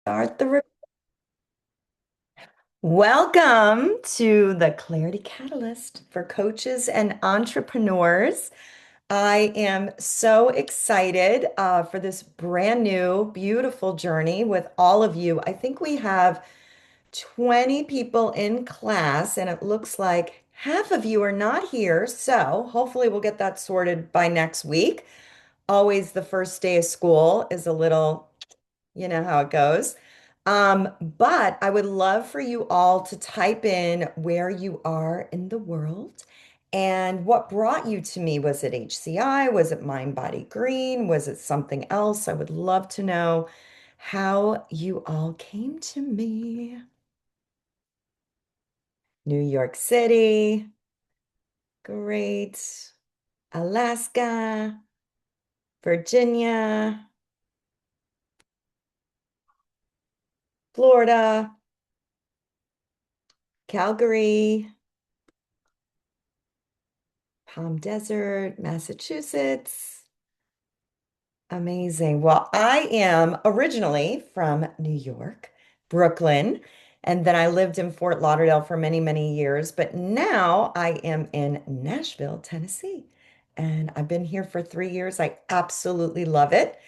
Start the Welcome to the Clarity Catalyst for coaches and entrepreneurs. I am so excited for this brand new, beautiful journey with all of you. I think we have 20 people in class, and it looks like half of you are not here. So hopefully, we'll get that sorted by next week. Always the first day of school is a little, you know how it goes. But I would love for you all to type in where you are in the world and what brought you to me. Was it HCI? Was it Mind Body Green? Was it something else? I would love to know how you all came to me. New York City, great. Alaska, Virginia, Florida, Calgary, Palm Desert, Massachusetts. Amazing. Well, I am originally from New York, Brooklyn, and then I lived in Fort Lauderdale for many, many years. But now I am in Nashville, Tennessee, and I've been here for 3 years. I absolutely love it.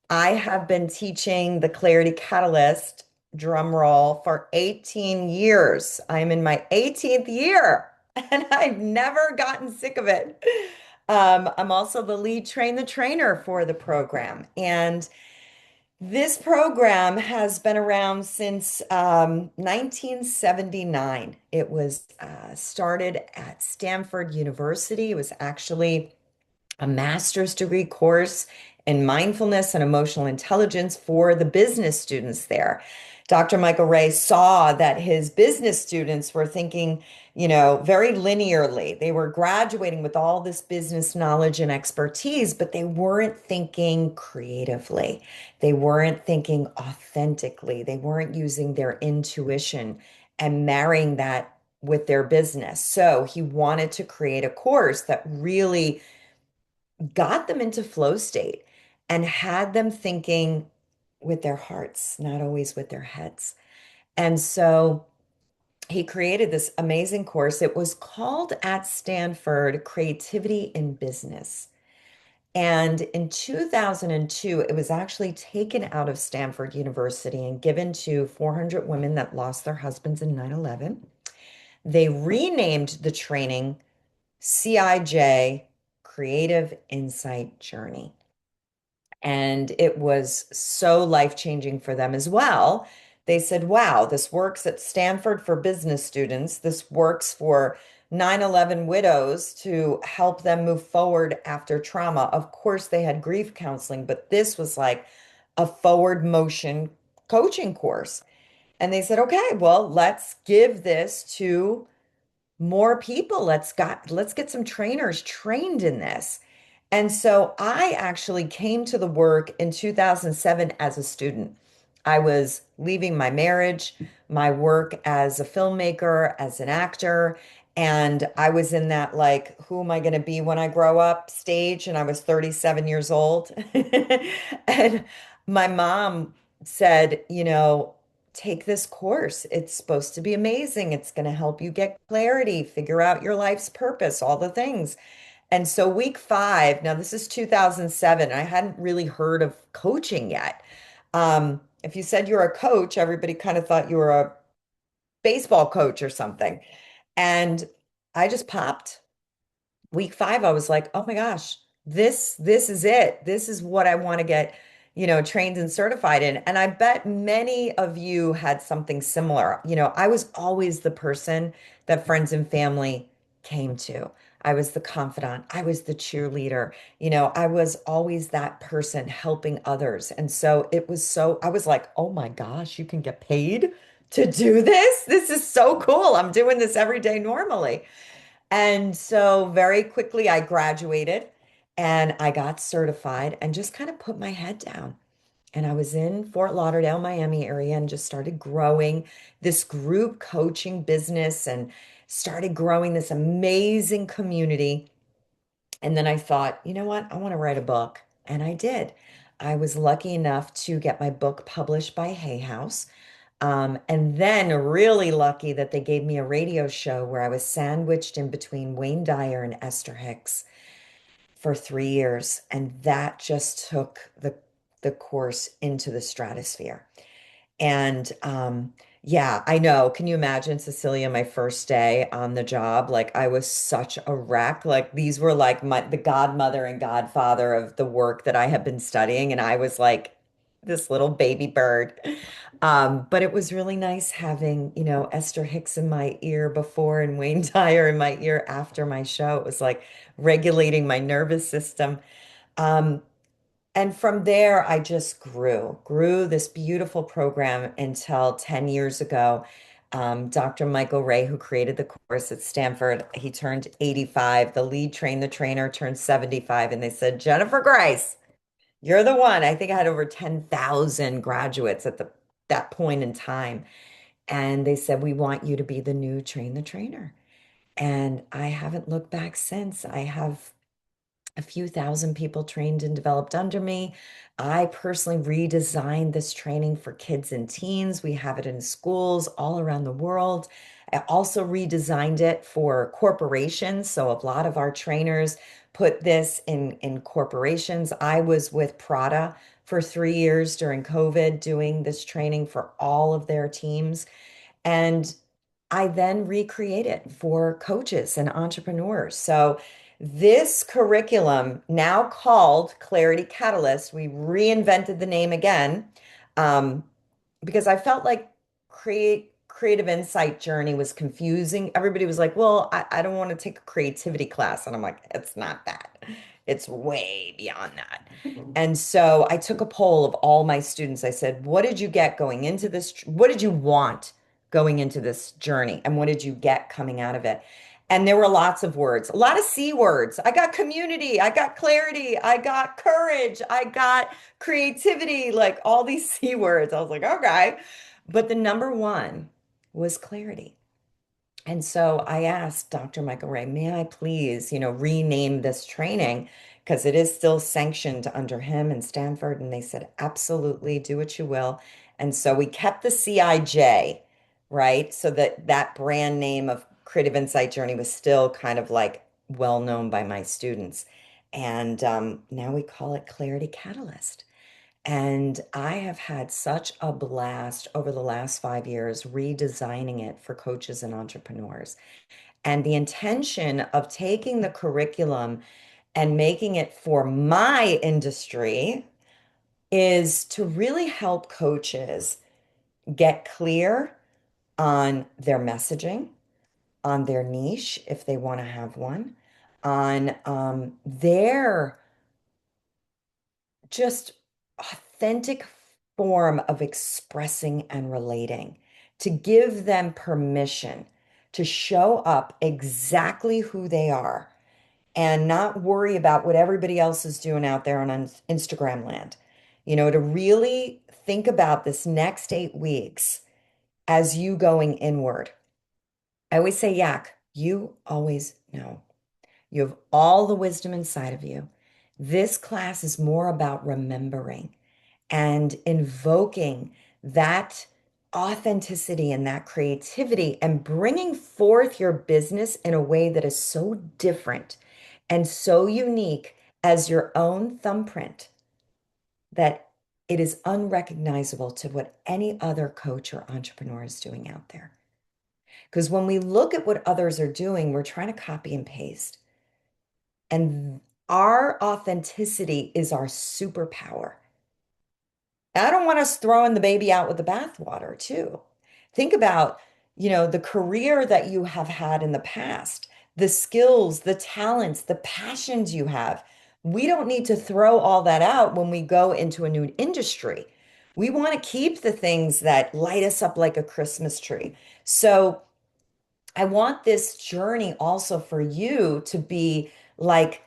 I have been teaching the Clarity Catalyst, drum roll, for 18 years. I'm in my 18th year and I've never gotten sick of it. I'm also the lead train the trainer for the program. And this program has been around since 1979. It was started at Stanford University. It was actually a master's degree course in mindfulness and emotional intelligence for the business students there. Dr. Michael Ray saw that his business students were thinking, very linearly. They were graduating with all this business knowledge and expertise, but they weren't thinking creatively. They weren't thinking authentically. They weren't using their intuition and marrying that with their business. So he wanted to create a course that really got them into flow state and had them thinking with their hearts, not always with their heads. And so he created this amazing course. It was called at Stanford Creativity in Business. And in 2002, it was actually taken out of Stanford University and given to 400 women that lost their husbands in 9/11. They renamed the training CIJ, Creative Insight Journey. And it was so life-changing for them as well. They said, wow, this works at Stanford for business students. This works for 9/11 widows to help them move forward after trauma. Of course, they had grief counseling, but this was like a forward motion coaching course. And they said, okay, well, let's give this to more people. Let's get some trainers trained in this. And so I actually came to the work in 2007 as a student. I was leaving my marriage, my work as a filmmaker, as an actor, and I was in that like, who am I going to be when I grow up stage? And I was 37 years old. And my mom said, take this course. It's supposed to be amazing. It's going to help you get clarity, figure out your life's purpose, all the things. And so week 5, now this is 2007. I hadn't really heard of coaching yet. If you said you're a coach, everybody kind of thought you were a baseball coach or something. And I just popped. Week 5, I was like, oh my gosh, this is it. This is what I want to get, trained and certified in. And I bet many of you had something similar. I was always the person that friends and family came to. I was the confidant. I was the cheerleader. I was always that person helping others. And so I was like, oh my gosh, you can get paid to do this? This is so cool. I'm doing this every day normally. And so very quickly I graduated and I got certified and just kind of put my head down. And I was in Fort Lauderdale, Miami area and just started growing this group coaching business and started growing this amazing community. And then I thought, you know what? I want to write a book. And I did. I was lucky enough to get my book published by Hay House. And then really lucky that they gave me a radio show where I was sandwiched in between Wayne Dyer and Esther Hicks for 3 years. And that just took the course into the stratosphere. And yeah, I know. Can you imagine, Cecilia, my first day on the job? Like I was such a wreck. Like these were like the godmother and godfather of the work that I had been studying, and I was like this little baby bird. But it was really nice having, Esther Hicks in my ear before and Wayne Dyer in my ear after my show. It was like regulating my nervous system. Um, and from there, I just grew this beautiful program until 10 years ago. Dr. Michael Ray, who created the course at Stanford, he turned 85. The lead train the trainer turned 75. And they said, Jennifer Grice, you're the one. I think I had over 10,000 graduates at that point in time. And they said, we want you to be the new train the trainer. And I haven't looked back since. I have a few thousand people trained and developed under me. I personally redesigned this training for kids and teens. We have it in schools all around the world. I also redesigned it for corporations. So a lot of our trainers put this in corporations. I was with Prada for 3 years during COVID doing this training for all of their teams. And I then recreate it for coaches and entrepreneurs. So this curriculum, now called Clarity Catalyst, we reinvented the name again, um, because I felt like creative insight journey was confusing. Everybody was like, well, I don't want to take a creativity class. And I'm like, it's not that. It's way beyond that. And so I took a poll of all my students. I said, what did you get going into this? What did you want going into this journey? And what did you get coming out of it? And there were lots of words, a lot of C words. I got community, I got clarity, I got courage, I got creativity, like all these C words. I was like, okay. But the number one was clarity. And so I asked Dr. Michael Ray, may I please, rename this training because it is still sanctioned under him and Stanford. And they said, absolutely, do what you will. And so we kept the CIJ, right? So that brand name of Creative Insight Journey was still kind of like well known by my students. And now we call it Clarity Catalyst. And I have had such a blast over the last 5 years redesigning it for coaches and entrepreneurs. And the intention of taking the curriculum and making it for my industry is to really help coaches get clear on their messaging, on their niche, if they want to have one, on their just authentic form of expressing and relating, to give them permission to show up exactly who they are and not worry about what everybody else is doing out there on Instagram land. To really think about this next 8 weeks as you going inward. I always say, Yak, you always know. You have all the wisdom inside of you. This class is more about remembering and invoking that authenticity and that creativity and bringing forth your business in a way that is so different and so unique as your own thumbprint that it is unrecognizable to what any other coach or entrepreneur is doing out there. Because when we look at what others are doing, we're trying to copy and paste. And our authenticity is our superpower. I don't want us throwing the baby out with the bathwater, too. Think about, the career that you have had in the past, the skills, the talents, the passions you have. We don't need to throw all that out when we go into a new industry. We want to keep the things that light us up like a Christmas tree. So I want this journey also for you to be like,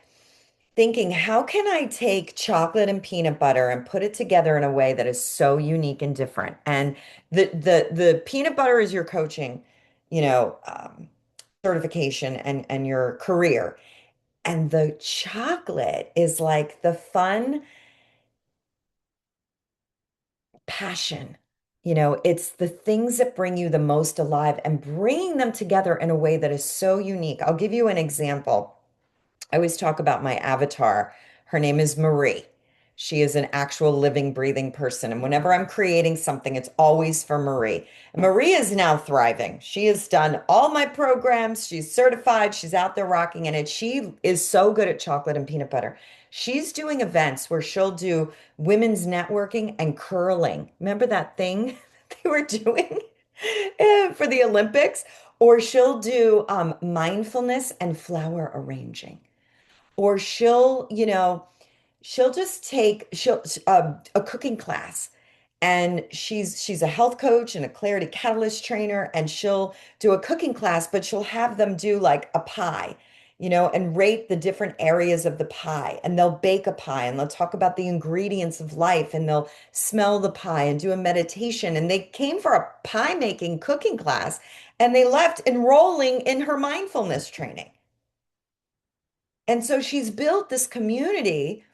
thinking, how can I take chocolate and peanut butter and put it together in a way that is so unique and different? And the peanut butter is your coaching, you know, um, certification and your career. And the chocolate is like the fun passion. It's the things that bring you the most alive and bringing them together in a way that is so unique. I'll give you an example. I always talk about my avatar. Her name is Marie. She is an actual living, breathing person. And whenever I'm creating something, it's always for Marie. And Marie is now thriving. She has done all my programs. She's certified. She's out there rocking in it. She is so good at chocolate and peanut butter. She's doing events where she'll do women's networking and curling. Remember that thing they were doing for the Olympics? Or she'll do mindfulness and flower arranging. Or she'll just take a cooking class, and she's a health coach and a Clarity Catalyst trainer, and she'll do a cooking class, but she'll have them do like a pie, and rate the different areas of the pie, and they'll bake a pie, and they'll talk about the ingredients of life, and they'll smell the pie and do a meditation. And they came for a pie making cooking class, and they left enrolling in her mindfulness training. And so she's built this community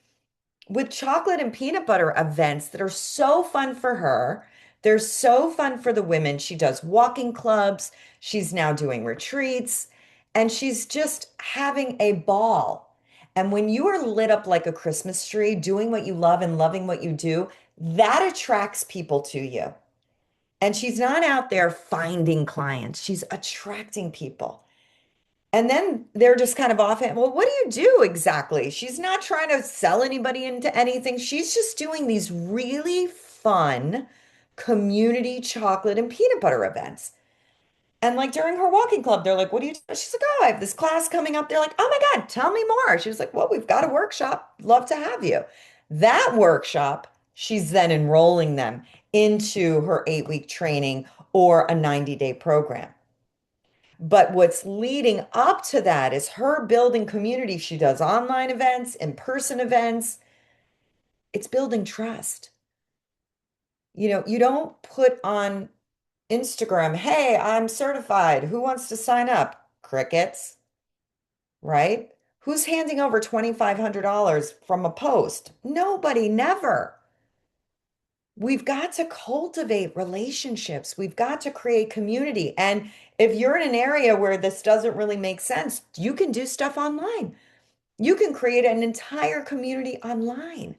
with chocolate and peanut butter events that are so fun for her. They're so fun for the women. She does walking clubs. She's now doing retreats, and she's just having a ball. And when you are lit up like a Christmas tree, doing what you love and loving what you do, that attracts people to you. And she's not out there finding clients, she's attracting people. And then they're just kind of offhand. Well, what do you do exactly? She's not trying to sell anybody into anything. She's just doing these really fun community chocolate and peanut butter events. And like during her walking club, they're like, what do you do? She's like, oh, I have this class coming up. They're like, oh my God, tell me more. She was like, well, we've got a workshop. Love to have you. That workshop, she's then enrolling them into her 8-week training or a 90-day program. But what's leading up to that is her building community. She does online events, in-person events. It's building trust. You don't put on Instagram, hey, I'm certified. Who wants to sign up? Crickets, right? Who's handing over $2,500 from a post? Nobody, never. We've got to cultivate relationships. We've got to create community. And if you're in an area where this doesn't really make sense, you can do stuff online. You can create an entire community online,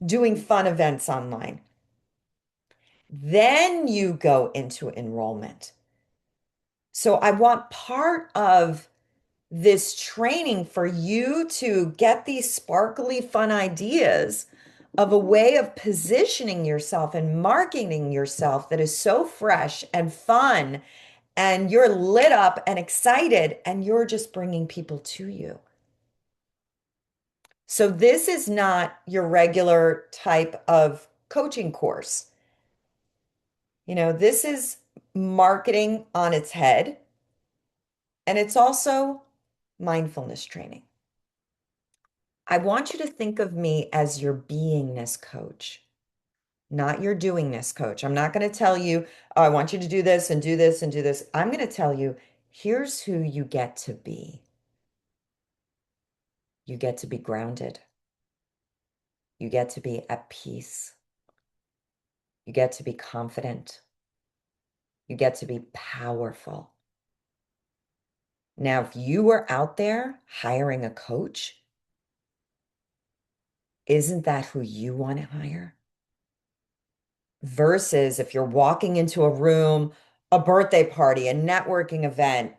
doing fun events online. Then you go into enrollment. So I want part of this training for you to get these sparkly, fun ideas of a way of positioning yourself and marketing yourself that is so fresh and fun, and you're lit up and excited, and you're just bringing people to you. So this is not your regular type of coaching course. This is marketing on its head, and it's also mindfulness training. I want you to think of me as your beingness coach, not your doingness coach. I'm not going to tell you, oh, I want you to do this and do this and do this. I'm going to tell you, here's who you get to be. You get to be grounded. You get to be at peace. You get to be confident. You get to be powerful. Now, if you were out there hiring a coach, isn't that who you want to hire? Versus if you're walking into a room, a birthday party, a networking event,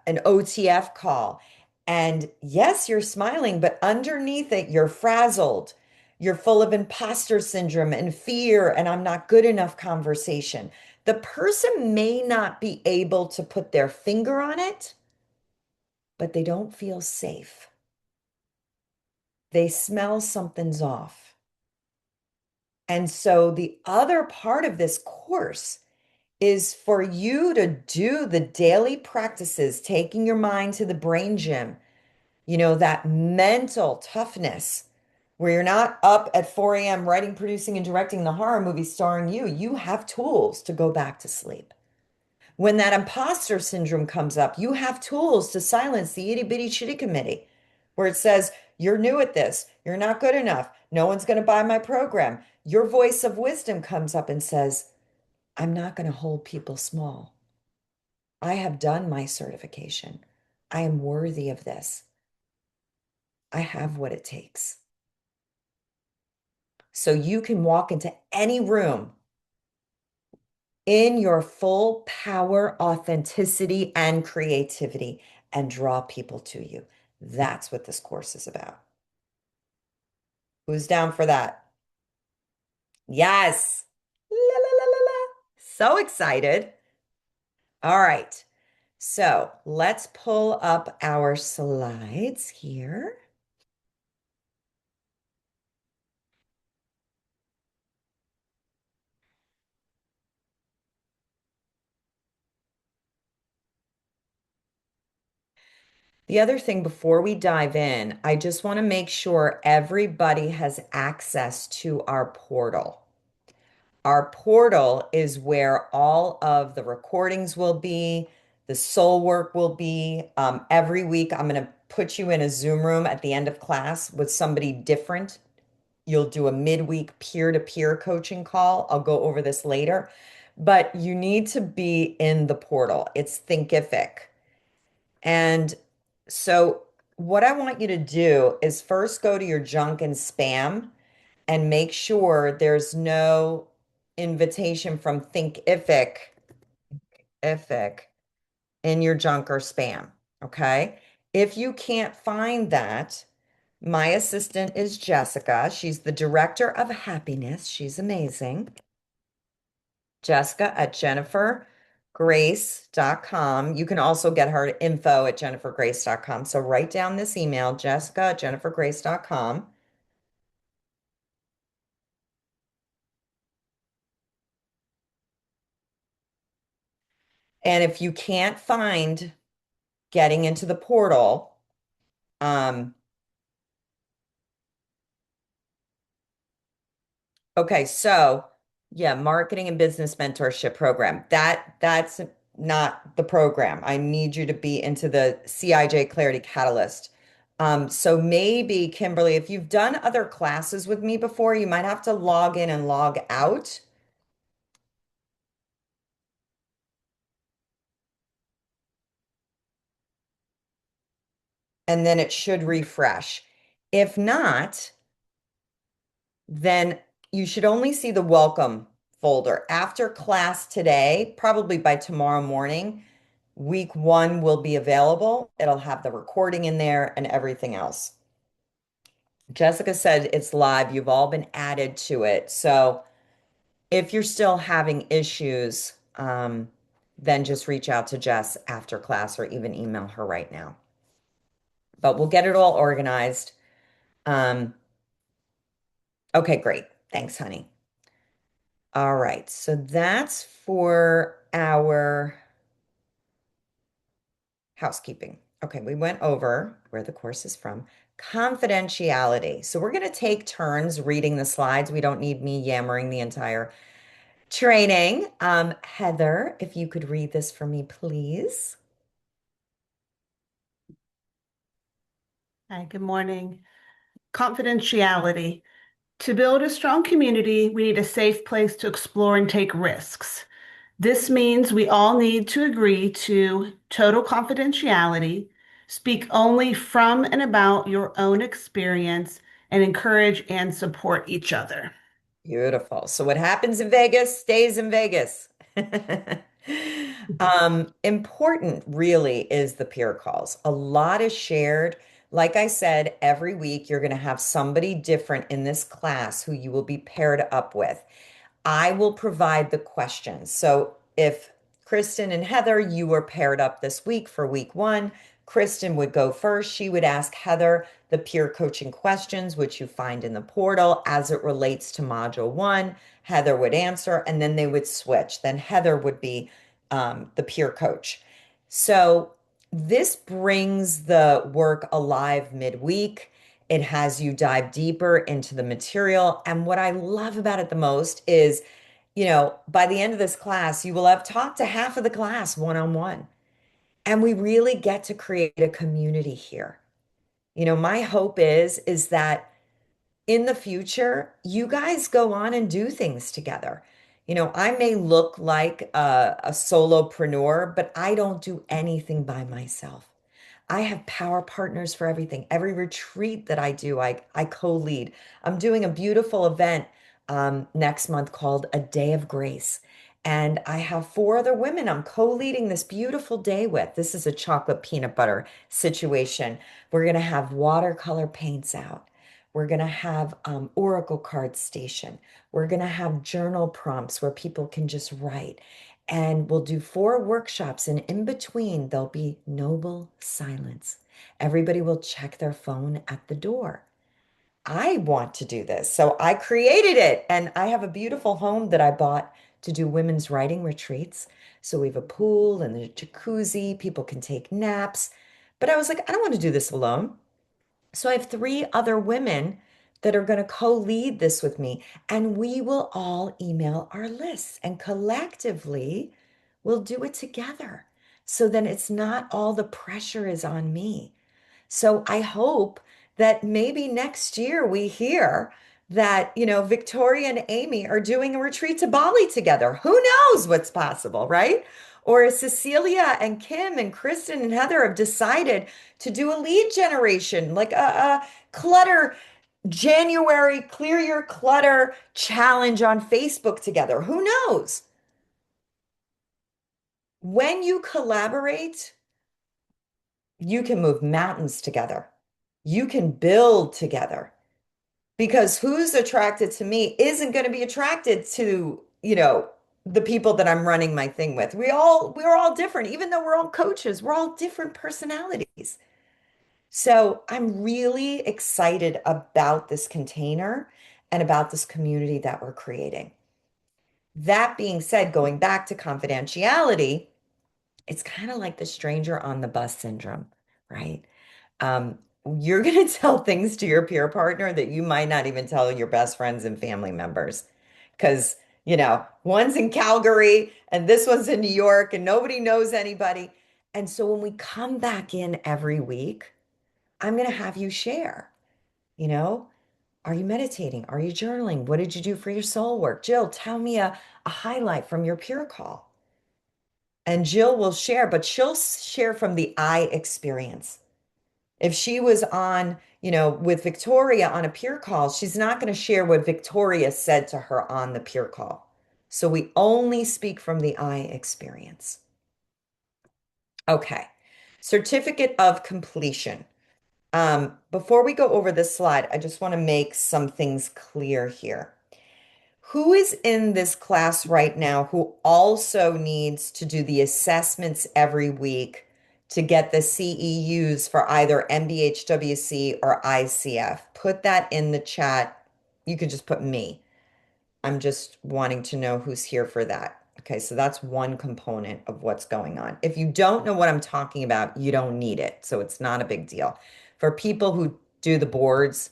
an OTF call, and yes, you're smiling, but underneath it, you're frazzled. You're full of imposter syndrome and fear, and I'm not good enough conversation. The person may not be able to put their finger on it, but they don't feel safe. They smell something's off. And so the other part of this course is for you to do the daily practices, taking your mind to the brain gym, that mental toughness where you're not up at 4 a.m. writing, producing, and directing the horror movie starring you. You have tools to go back to sleep. When that imposter syndrome comes up, you have tools to silence the itty bitty shitty committee where it says, you're new at this, you're not good enough, No one's going to buy my program. Your voice of wisdom comes up and says, I'm not going to hold people small. I have done my certification. I am worthy of this. I have what it takes. So you can walk into any room in your full power, authenticity, and creativity and draw people to you. That's what this course is about. Who's down for that? Yes. La, la, la, la, la. So excited. All right. So let's pull up our slides here. The other thing before we dive in, I just want to make sure everybody has access to our portal. Our portal is where all of the recordings will be, the soul work will be. Every week, I'm going to put you in a Zoom room at the end of class with somebody different. You'll do a midweek peer-to-peer coaching call. I'll go over this later, but you need to be in the portal. It's Thinkific. And so, what I want you to do is first go to your junk and spam and make sure there's no invitation from Thinkific in your junk or spam. Okay. If you can't find that, my assistant is Jessica. She's the director of happiness. She's amazing. Jessica at jennifergrace.com. You can also get her at info at jennifergrace.com. So write down this email, Jessica at jennifergrace.com. And if you can't find getting into the portal, um, okay, so yeah, marketing and business mentorship program. That's not the program. I need you to be into the CIJ Clarity Catalyst. So maybe Kimberly, if you've done other classes with me before, you might have to log in and log out, and then it should refresh. If not, then you should only see the welcome folder. After class today, probably by tomorrow morning, week one will be available. It'll have the recording in there and everything else. Jessica said it's live. You've all been added to it. So if you're still having issues, then just reach out to Jess after class or even email her right now. But we'll get it all organized. Um, okay, great. Thanks, honey. All right, so that's for our housekeeping. Okay, we went over where the course is from. Confidentiality. So we're going to take turns reading the slides. We don't need me yammering the entire training. Heather, if you could read this for me, please. Hi, good morning. Confidentiality. To build a strong community, we need a safe place to explore and take risks. This means we all need to agree to total confidentiality, speak only from and about your own experience, and encourage and support each other. Beautiful. So what happens in Vegas stays in Vegas. Important really is the peer calls. A lot is shared. Like I said, every week you're going to have somebody different in this class who you will be paired up with. I will provide the questions. So if Kristen and Heather, you were paired up this week for week one, Kristen would go first. She would ask Heather the peer coaching questions, which you find in the portal as it relates to module one. Heather would answer, and then they would switch. Then Heather would be the peer coach. So this brings the work alive midweek. It has you dive deeper into the material. And what I love about it the most is, by the end of this class, you will have talked to half of the class one-on-one. And we really get to create a community here. My hope is that in the future, you guys go on and do things together. I may look like a solopreneur, but I don't do anything by myself. I have power partners for everything. Every retreat that I do, I co-lead. I'm doing a beautiful event next month called A Day of Grace. And I have four other women I'm co-leading this beautiful day with. This is a chocolate peanut butter situation. We're going to have watercolor paints out. We're going to have Oracle card station. We're going to have journal prompts where people can just write. And we'll do four workshops, and in between, there'll be noble silence. Everybody will check their phone at the door. I want to do this. So I created it, and I have a beautiful home that I bought to do women's writing retreats. So we have a pool and a jacuzzi. People can take naps. But I was like, I don't want to do this alone. So I have three other women that are going to co-lead this with me, and we will all email our lists and collectively we'll do it together. So then it's not all the pressure is on me. So I hope that maybe next year we hear that, Victoria and Amy are doing a retreat to Bali together. Who knows what's possible, right? Or Cecilia and Kim and Kristen and Heather have decided to do a lead generation, like a clutter January clear your clutter challenge on Facebook together. Who knows? When you collaborate, you can move mountains together. You can build together because who's attracted to me isn't going to be attracted to, the people that I'm running my thing with. We're all different. Even though we're all coaches, we're all different personalities. So I'm really excited about this container and about this community that we're creating. That being said, going back to confidentiality, it's kind of like the stranger on the bus syndrome, right? Um, you're going to tell things to your peer partner that you might not even tell your best friends and family members. Because, one's in Calgary and this one's in New York and nobody knows anybody. And so when we come back in every week, I'm going to have you share, you know, are you meditating? Are you journaling? What did you do for your soul work? Jill, tell me a highlight from your peer call. And Jill will share, but she'll share from the I experience. If she was on, with Victoria on a peer call, she's not going to share what Victoria said to her on the peer call. So we only speak from the I experience. Okay. Certificate of completion. Before we go over this slide, I just want to make some things clear here. Who is in this class right now who also needs to do the assessments every week to get the CEUs for either MBHWC or ICF? Put that in the chat. You can just put me. I'm just wanting to know who's here for that. Okay, so that's one component of what's going on. If you don't know what I'm talking about, you don't need it. So it's not a big deal. For people who do the boards,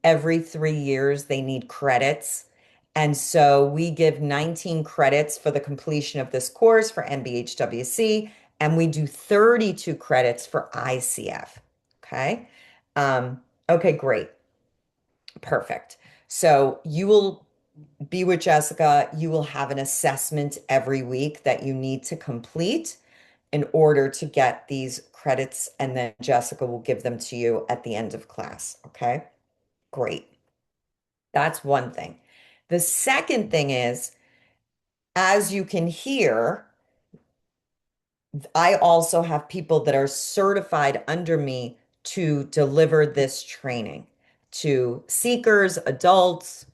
every 3 years they need credits. And so we give 19 credits for the completion of this course for MBHWC, and we do 32 credits for ICF. Okay. Okay, great. Perfect. So you will be with Jessica. You will have an assessment every week that you need to complete in order to get these credits, and then Jessica will give them to you at the end of class. Okay, great. That's one thing. The second thing is, as you can hear, I also have people that are certified under me to deliver this training to seekers, adults,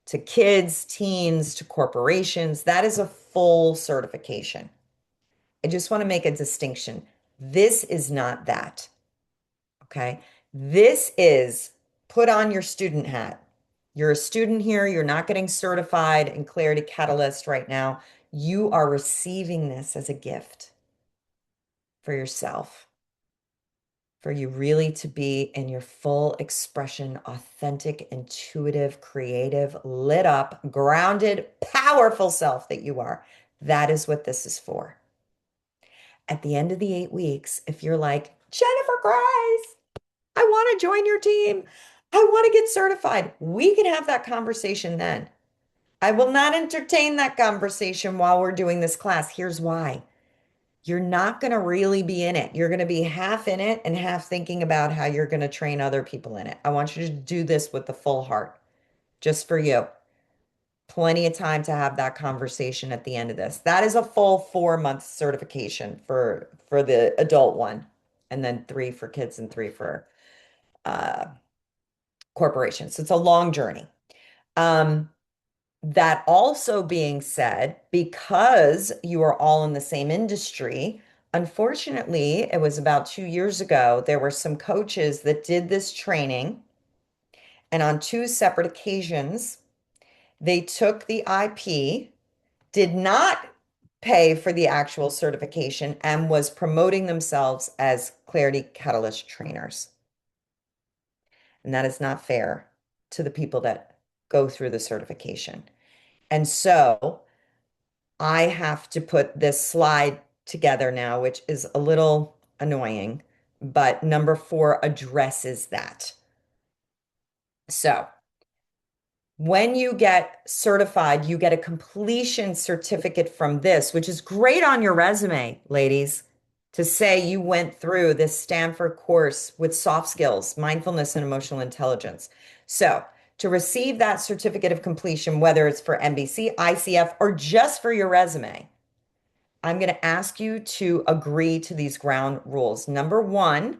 to kids, teens, to corporations. That is a full certification. I just want to make a distinction. This is not that. Okay. This is put on your student hat. You're a student here. You're not getting certified in Clarity Catalyst right now. You are receiving this as a gift for yourself, for you really to be in your full expression, authentic, intuitive, creative, lit up, grounded, powerful self that you are. That is what this is for. At the end of the 8 weeks, if you're like, Jennifer Grace, I want to join your team. I want to get certified. We can have that conversation then. I will not entertain that conversation while we're doing this class. Here's why. You're not going to really be in it. You're going to be half in it and half thinking about how you're going to train other people in it. I want you to do this with the full heart, just for you. Plenty of time to have that conversation at the end of this. That is a full 4 month certification for the adult one, and then 3 for kids and 3 for uh, corporations. So it's a long journey. Um, that also being said, because you are all in the same industry, unfortunately, it was about 2 years ago, there were some coaches that did this training, and on 2 separate occasions, they took the IP, did not pay for the actual certification, and was promoting themselves as Clarity Catalyst trainers. And that is not fair to the people that go through the certification. And so I have to put this slide together now, which is a little annoying, but number 4 addresses that. So when you get certified, you get a completion certificate from this, which is great on your resume, ladies, to say you went through this Stanford course with soft skills, mindfulness, and emotional intelligence. So, to receive that certificate of completion, whether it's for NBC, ICF, or just for your resume, I'm going to ask you to agree to these ground rules. Number 1,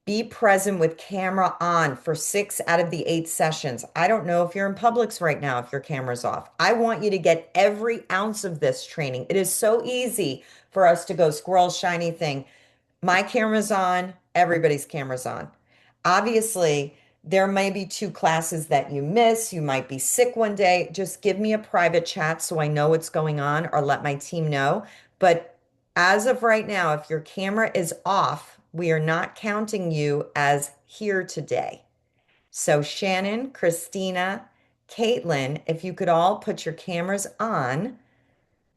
be present with camera on for 6 out of the 8 sessions. I don't know if you're in Publix right now, if your camera's off. I want you to get every ounce of this training. It is so easy for us to go squirrel shiny thing. My camera's on, everybody's camera's on. Obviously, there may be 2 classes that you miss. You might be sick one day. Just give me a private chat so I know what's going on, or let my team know. But as of right now, if your camera is off, we are not counting you as here today. So Shannon, Christina, Caitlin, if you could all put your cameras on.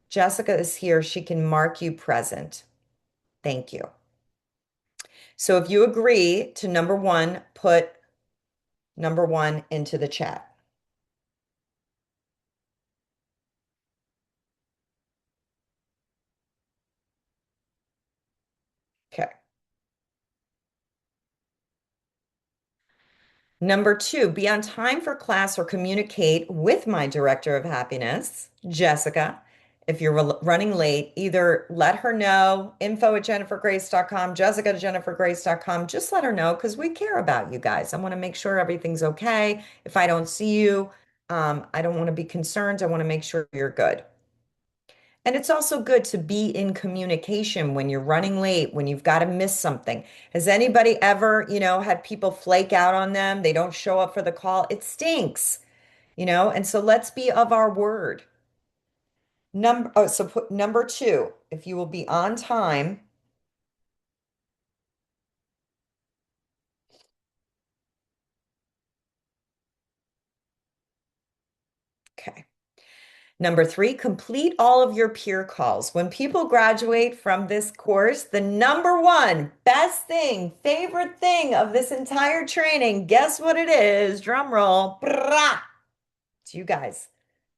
Jessica is here. She can mark you present. Thank you. So if you agree to number 1, put number 1 into the chat. Okay. Number 2, be on time for class or communicate with my director of happiness, Jessica. If you're running late, either let her know, info@jennifergrace.com, jessica@jennifergrace.com. Just let her know because we care about you guys. I want to make sure everything's okay. If I don't see you, I don't want to be concerned. I want to make sure you're good. And it's also good to be in communication when you're running late, when you've got to miss something. Has anybody ever, had people flake out on them? They don't show up for the call. It stinks, And so let's be of our word. So put number 2, if you will be on time. Okay. Number 3, complete all of your peer calls. When people graduate from this course, the number 1 best thing, favorite thing of this entire training, guess what it is? Drum roll. Brah! It's you guys.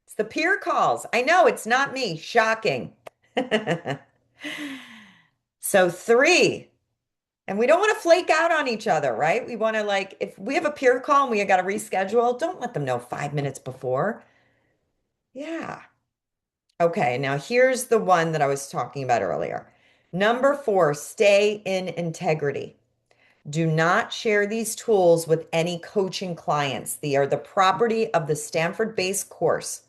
It's the peer calls. I know it's not me. Shocking. So 3, and we don't want to flake out on each other, right? We want to if we have a peer call and we got to reschedule, don't let them know 5 minutes before. Yeah. Okay, now here's the one that I was talking about earlier. Number 4, stay in integrity. Do not share these tools with any coaching clients. They are the property of the Stanford-based course.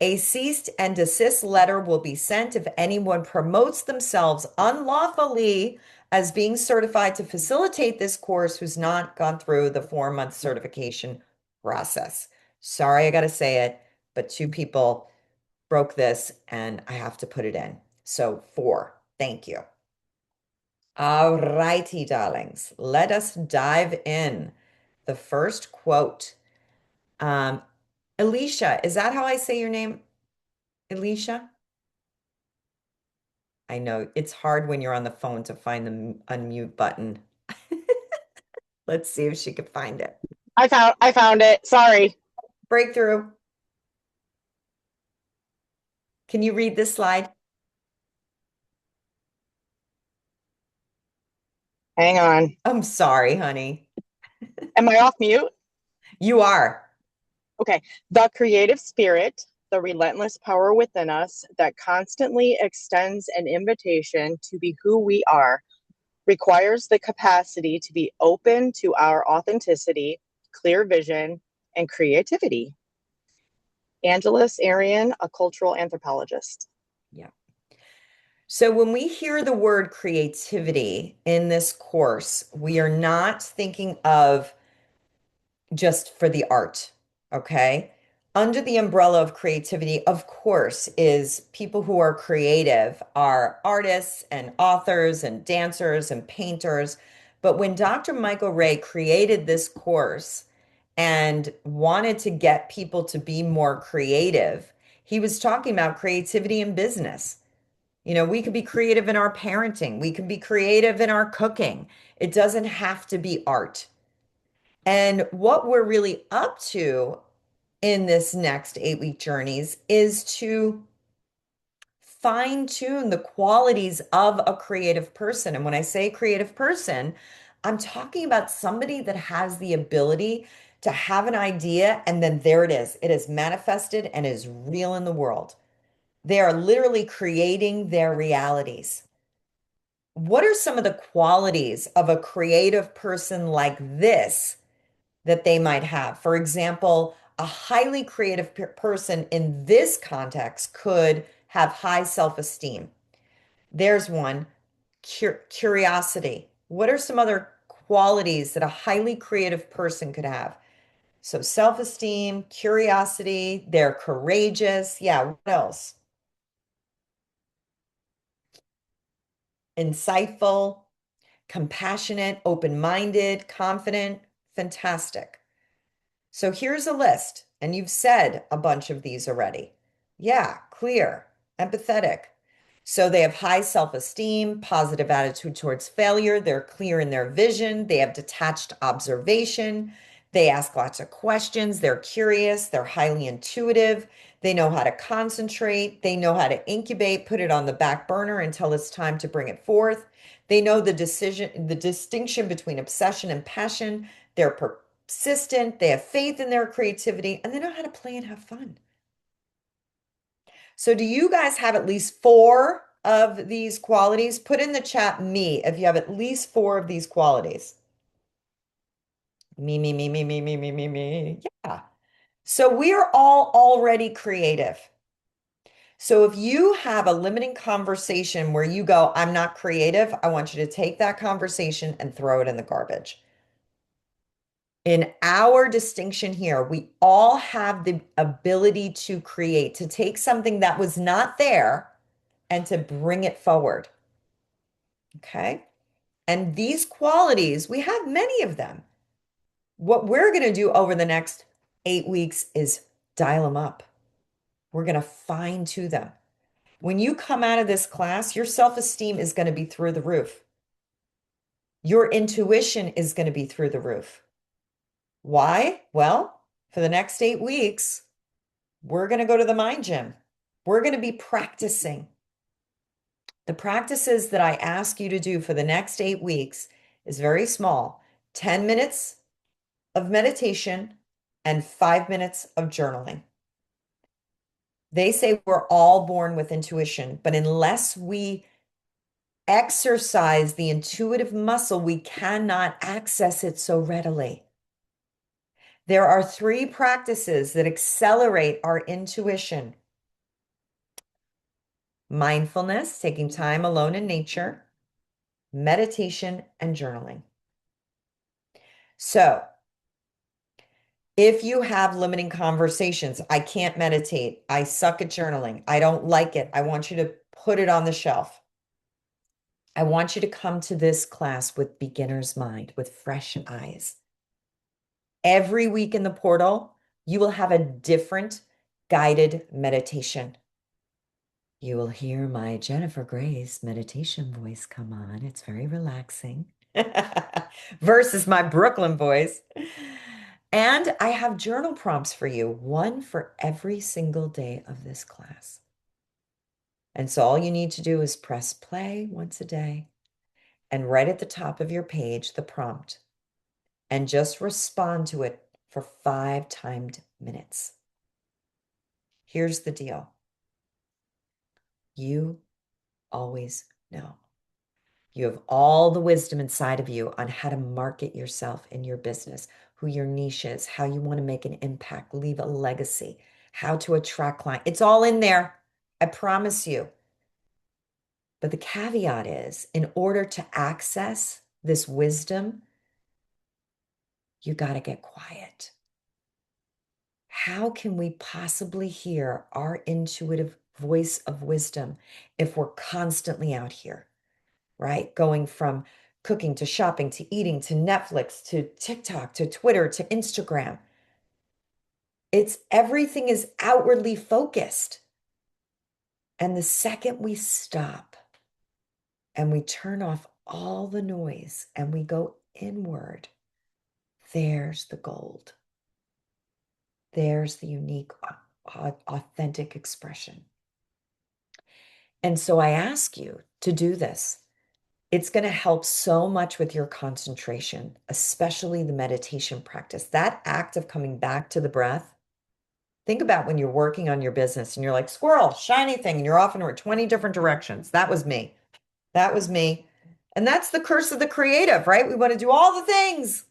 A cease and desist letter will be sent if anyone promotes themselves unlawfully as being certified to facilitate this course who's not gone through the 4 month certification process. Sorry, I got to say it, but 2 people broke this and I have to put it in. So 4, thank you. All righty, darlings, let us dive in. The first quote. Um, Alicia, is that how I say your name? Alicia? I know it's hard when you're on the phone to find the unmute button. Let's see if she could find it. I found it. Sorry. Breakthrough. Can you read this slide? Hang on. I'm sorry, honey. Am I off mute? You are. Okay. The creative spirit, the relentless power within us that constantly extends an invitation to be who we are, requires the capacity to be open to our authenticity, clear vision, and creativity. Angeles Arian, a cultural anthropologist. Yeah. So when we hear the word creativity in this course, we are not thinking of just for the art, okay? Under the umbrella of creativity, of course, is people who are creative are artists and authors and dancers and painters. But when Dr. Michael Ray created this course and wanted to get people to be more creative, he was talking about creativity in business. You know, we could be creative in our parenting, we can be creative in our cooking. It doesn't have to be art. And what we're really up to in this next 8 week journeys is to fine tune the qualities of a creative person. And when I say creative person, I'm talking about somebody that has the ability to have an idea and then there it is. It is manifested and is real in the world. They are literally creating their realities. What are some of the qualities of a creative person like this that they might have? For example, a highly creative person in this context could have high self-esteem. There's one, curiosity. What are some other qualities that a highly creative person could have? So self-esteem, curiosity, they're courageous. Yeah, what else? Insightful, compassionate, open-minded, confident, fantastic. So here's a list, and you've said a bunch of these already. Yeah, clear, empathetic. So they have high self-esteem, positive attitude towards failure. They're clear in their vision. They have detached observation. They ask lots of questions. They're curious. They're highly intuitive. They know how to concentrate. They know how to incubate, put it on the back burner until it's time to bring it forth. They know the distinction between obsession and passion. They're persistent. They have faith in their creativity, and they know how to play and have fun. So do you guys have at least four of these qualities? Put in the chat me if you have at least four of these qualities. Me. Yeah. So we are all already creative. So if you have a limiting conversation where you go, I'm not creative, I want you to take that conversation and throw it in the garbage. In our distinction here, we all have the ability to create, to take something that was not there and to bring it forward. Okay. And these qualities, we have many of them. What we're going to do over the next 8 weeks is dial them up. We're going to fine tune them. When you come out of this class, your self-esteem is going to be through the roof. Your intuition is going to be through the roof. Why? Well, for the next 8 weeks, we're going to go to the mind gym. We're going to be practicing. The practices that I ask you to do for the next 8 weeks is very small. 10 minutes of meditation and 5 minutes of journaling. They say we're all born with intuition, but unless we exercise the intuitive muscle, we cannot access it so readily. There are 3 practices that accelerate our intuition. Mindfulness, taking time alone in nature, meditation, and journaling. So, if you have limiting conversations, I can't meditate, I suck at journaling, I don't like it, I want you to put it on the shelf. I want you to come to this class with beginner's mind, with fresh eyes. Every week in the portal, you will have a different guided meditation. You will hear my Jennifer Grace meditation voice come on. It's very relaxing versus my Brooklyn voice. And I have journal prompts for you, one for every single day of this class. And so all you need to do is press play once a day and right at the top of your page, the prompt, and just respond to it for 5 timed minutes. Here's the deal. You always know. You have all the wisdom inside of you on how to market yourself in your business, who your niche is, how you want to make an impact, leave a legacy, how to attract clients. It's all in there. I promise you. But the caveat is, in order to access this wisdom, you got to get quiet. How can we possibly hear our intuitive voice of wisdom if we're constantly out here, right? Going from cooking to shopping to eating to Netflix to TikTok to Twitter to Instagram. It's everything is outwardly focused. And the second we stop and we turn off all the noise and we go inward, there's the gold. There's the unique, authentic expression. And so I ask you to do this. It's going to help so much with your concentration, especially the meditation practice. That act of coming back to the breath. Think about when you're working on your business and you're like, squirrel, shiny thing, and you're off in 20 different directions. That was me. That was me. And that's the curse of the creative, right? We want to do all the things.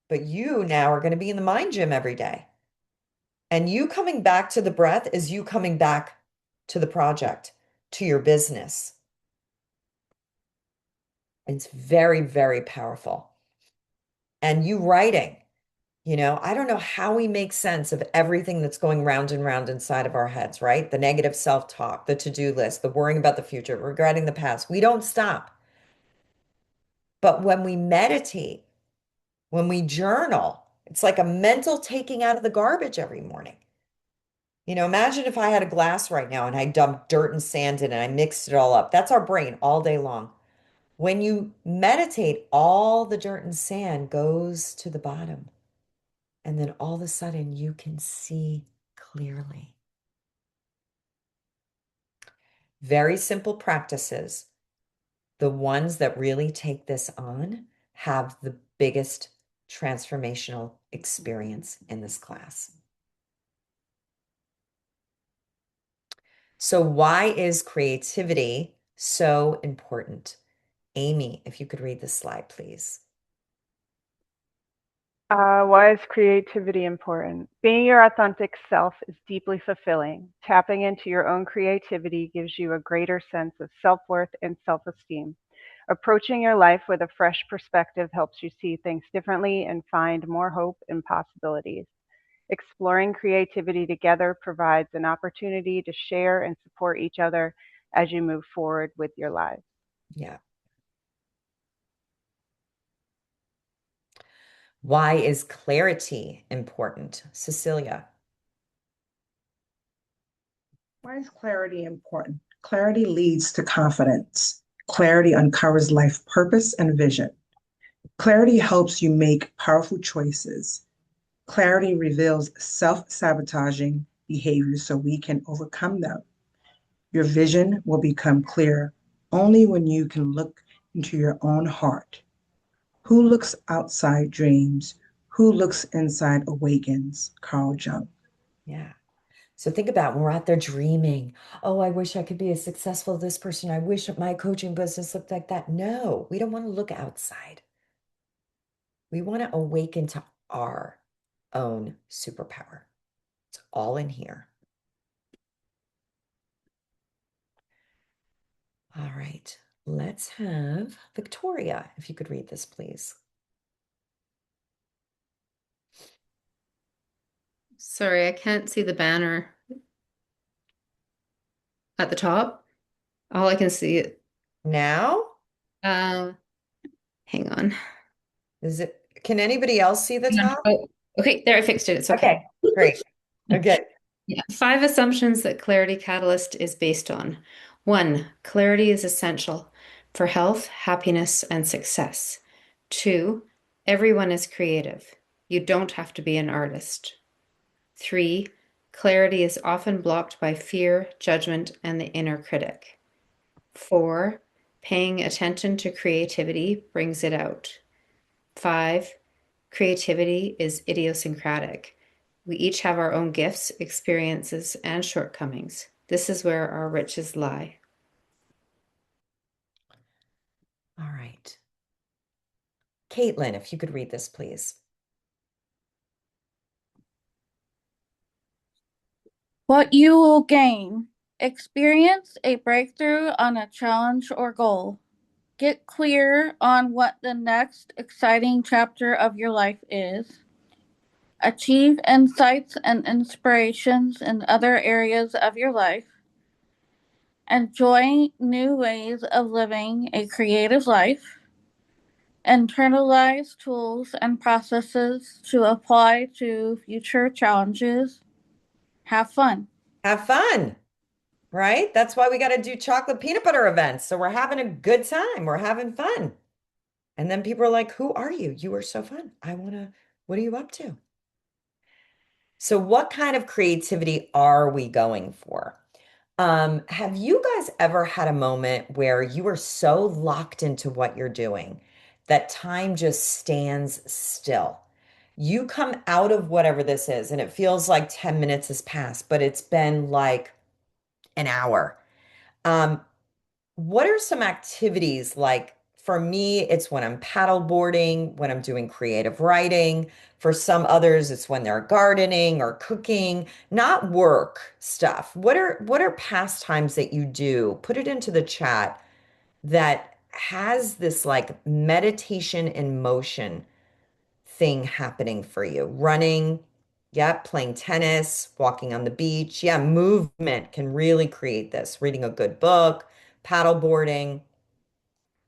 But you now are going to be in the mind gym every day. And you coming back to the breath is you coming back to the project, to your business. It's very, very powerful. And you writing, I don't know how we make sense of everything that's going round and round inside of our heads, right? The negative self-talk, the to-do list, the worrying about the future, regretting the past. We don't stop. But when we meditate, when we journal, it's like a mental taking out of the garbage every morning. Imagine if I had a glass right now and I dumped dirt and sand in it and I mixed it all up. That's our brain all day long. When you meditate, all the dirt and sand goes to the bottom. And then all of a sudden you can see clearly. Very simple practices. The ones that really take this on have the biggest transformational experience in this class. So why is creativity so important? Amy, if you could read this slide, please. Why is creativity important? Being your authentic self is deeply fulfilling. Tapping into your own creativity gives you a greater sense of self-worth and self-esteem. Approaching your life with a fresh perspective helps you see things differently and find more hope and possibilities. Exploring creativity together provides an opportunity to share and support each other as you move forward with your lives. Yeah. Why is clarity important? Cecilia. Why is clarity important? Clarity leads to confidence. Clarity uncovers life purpose and vision. Clarity helps you make powerful choices. Clarity reveals self-sabotaging behaviors so we can overcome them. Your vision will become clear only when you can look into your own heart. Who looks outside dreams? Who looks inside awakens? Carl Jung. Yeah. So think about when we're out there dreaming, oh, I wish I could be as successful as this person. I wish my coaching business looked like that. No, we don't want to look outside. We want to awaken to our own superpower. It's all in here. All right, let's have Victoria, if you could read this, please. Sorry, I can't see the banner at the top. All I can see it. Now? Hang on. Can anybody else see the top? Oh, okay, there, I fixed it. It's okay. Great. Okay. Yeah. 5 assumptions that Clarity Catalyst is based on. 1, clarity is essential for health, happiness, and success. 2, everyone is creative. You don't have to be an artist. 3. Clarity is often blocked by fear, judgment, and the inner critic. 4. Paying attention to creativity brings it out. 5. Creativity is idiosyncratic. We each have our own gifts, experiences, and shortcomings. This is where our riches lie. All right. Caitlin, if you could read this, please. What you will gain. Experience a breakthrough on a challenge or goal. Get clear on what the next exciting chapter of your life is. Achieve insights and inspirations in other areas of your life. Enjoy new ways of living a creative life. Internalize tools and processes to apply to future challenges. Have fun. Have fun, right? That's why we got to do chocolate peanut butter events. So we're having a good time. We're having fun. And then people are like, who are you? You are so fun. What are you up to? So what kind of creativity are we going for? Have you guys ever had a moment where you are so locked into what you're doing that time just stands still? You come out of whatever this is, and it feels like 10 minutes has passed, but it's been like an hour. What are some activities like for me, it's when I'm paddleboarding, when I'm doing creative writing. For some others, it's when they're gardening or cooking, not work stuff. What are pastimes that you do? Put it into the chat that has this like meditation in motion thing happening for you. Running, yeah, playing tennis, walking on the beach. Yeah, movement can really create this. Reading a good book, paddleboarding,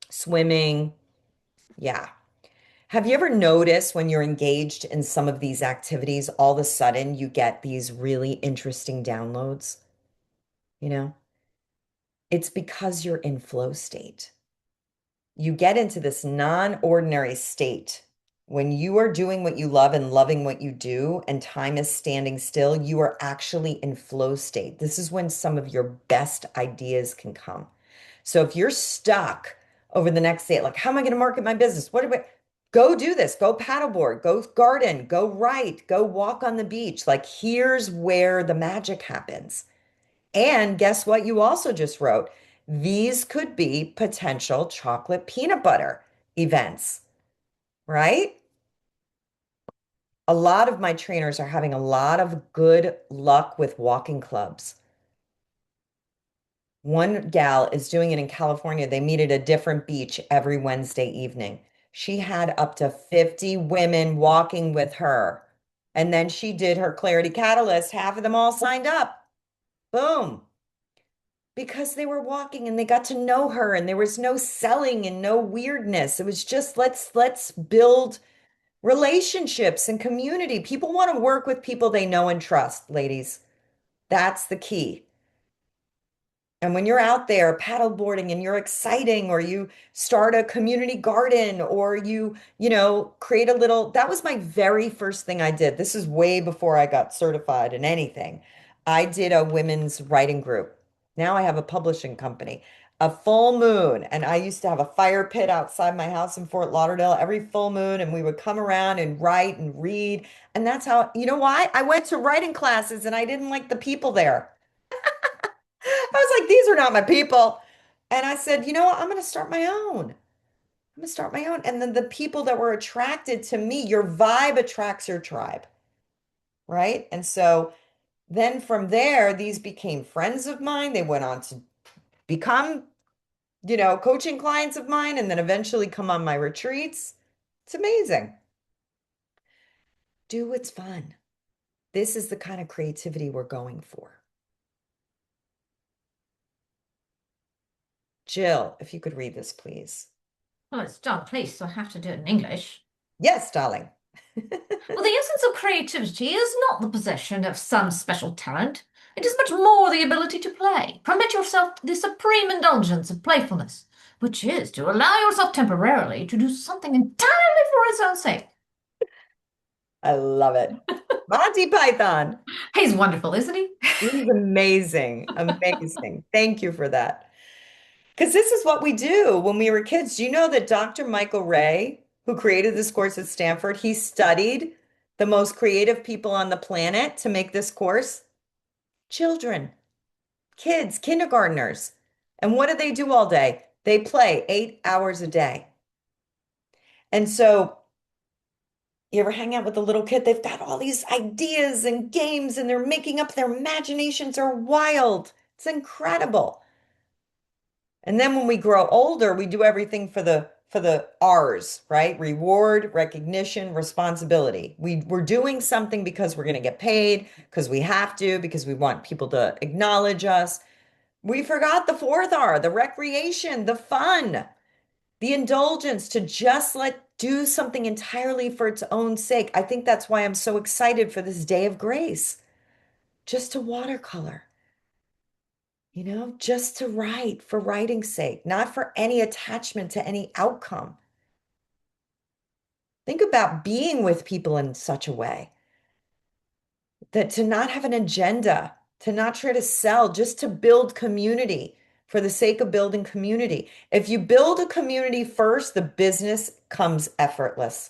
swimming. Yeah. Have you ever noticed when you're engaged in some of these activities, all of a sudden you get these really interesting downloads? You know, it's because you're in flow state. You get into this non-ordinary state. When you are doing what you love and loving what you do, and time is standing still, you are actually in flow state. This is when some of your best ideas can come. So if you're stuck over the next day, like, how am I going to market my business? Go do this, go paddleboard, go garden, go write, go walk on the beach. Like, here's where the magic happens. And guess what? You also just wrote, these could be potential chocolate peanut butter events, right? A lot of my trainers are having a lot of good luck with walking clubs. One gal is doing it in California. They meet at a different beach every Wednesday evening. She had up to 50 women walking with her. And then she did her Clarity Catalyst. Half of them all signed up. Boom. Because they were walking and they got to know her and there was no selling and no weirdness. It was just let's build relationships and community. People want to work with people they know and trust, ladies. That's the key. And when you're out there paddleboarding and you're exciting, or you start a community garden, or create a little, that was my very first thing I did. This is way before I got certified in anything. I did a women's writing group. Now I have a publishing company, a full moon. And I used to have a fire pit outside my house in Fort Lauderdale every full moon. And we would come around and write and read. And that's how, you know why? I went to writing classes and I didn't like the people there. I was like, these are not my people. And I said, you know what? I'm going to start my own. I'm going to start my own. And then the people that were attracted to me, your vibe attracts your tribe, right? And so then from there, these became friends of mine. They went on to become, coaching clients of mine, and then eventually come on my retreats. It's amazing. Do what's fun. This is the kind of creativity we're going for. Jill, if you could read this, please. Well, it's done, please, so I have to do it in English. Yes, darling. Well, the essence of creativity is not the possession of some special talent. It is much more the ability to play. Permit yourself the supreme indulgence of playfulness, which is to allow yourself temporarily to do something entirely for its own sake. I love it. Monty Python. He's wonderful, isn't he? He's amazing. Amazing. Thank you for that. Because this is what we do when we were kids. Do you know that Dr. Michael Ray, who created this course at Stanford, he studied the most creative people on the planet to make this course? Children, kids, kindergartners. And what do they do all day? They play 8 hours a day. And so you ever hang out with a little kid? They've got all these ideas and games and they're making up, their imaginations are wild. It's incredible. And then when we grow older, we do everything for the R's, right? Reward, recognition, responsibility. We're doing something because we're going to get paid, because we have to, because we want people to acknowledge us. We forgot the fourth R, the recreation, the fun, the indulgence to just do something entirely for its own sake. I think that's why I'm so excited for this day of grace, just to watercolor. Just to write for writing's sake, not for any attachment to any outcome. Think about being with people in such a way that to not have an agenda, to not try to sell, just to build community for the sake of building community. If you build a community first, the business comes effortlessly.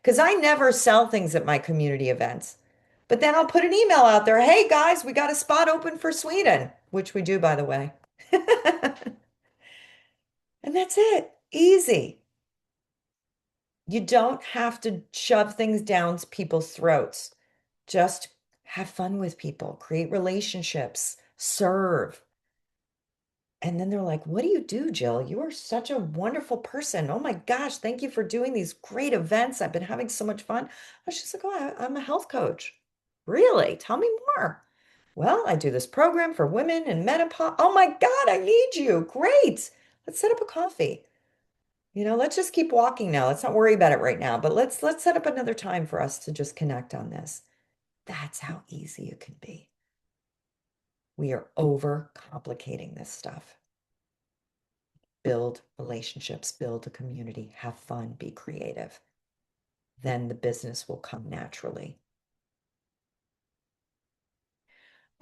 Because I never sell things at my community events. But then I'll put an email out there. Hey guys, we got a spot open for Sweden, which we do, by the way. And that's it. Easy. You don't have to shove things down people's throats. Just have fun with people, create relationships, serve. And then they're like, what do you do, Jill? You are such a wonderful person. Oh my gosh, thank you for doing these great events. I've been having so much fun. I was just like, oh, I'm a health coach. Really? Tell me more. Well, I do this program for women in menopause. Oh my God, I need you. Great. Let's set up a coffee. Let's just keep walking now. Let's not worry about it right now, but let's set up another time for us to just connect on this. That's how easy it can be. We are overcomplicating this stuff. Build relationships, build a community, have fun, be creative. Then the business will come naturally.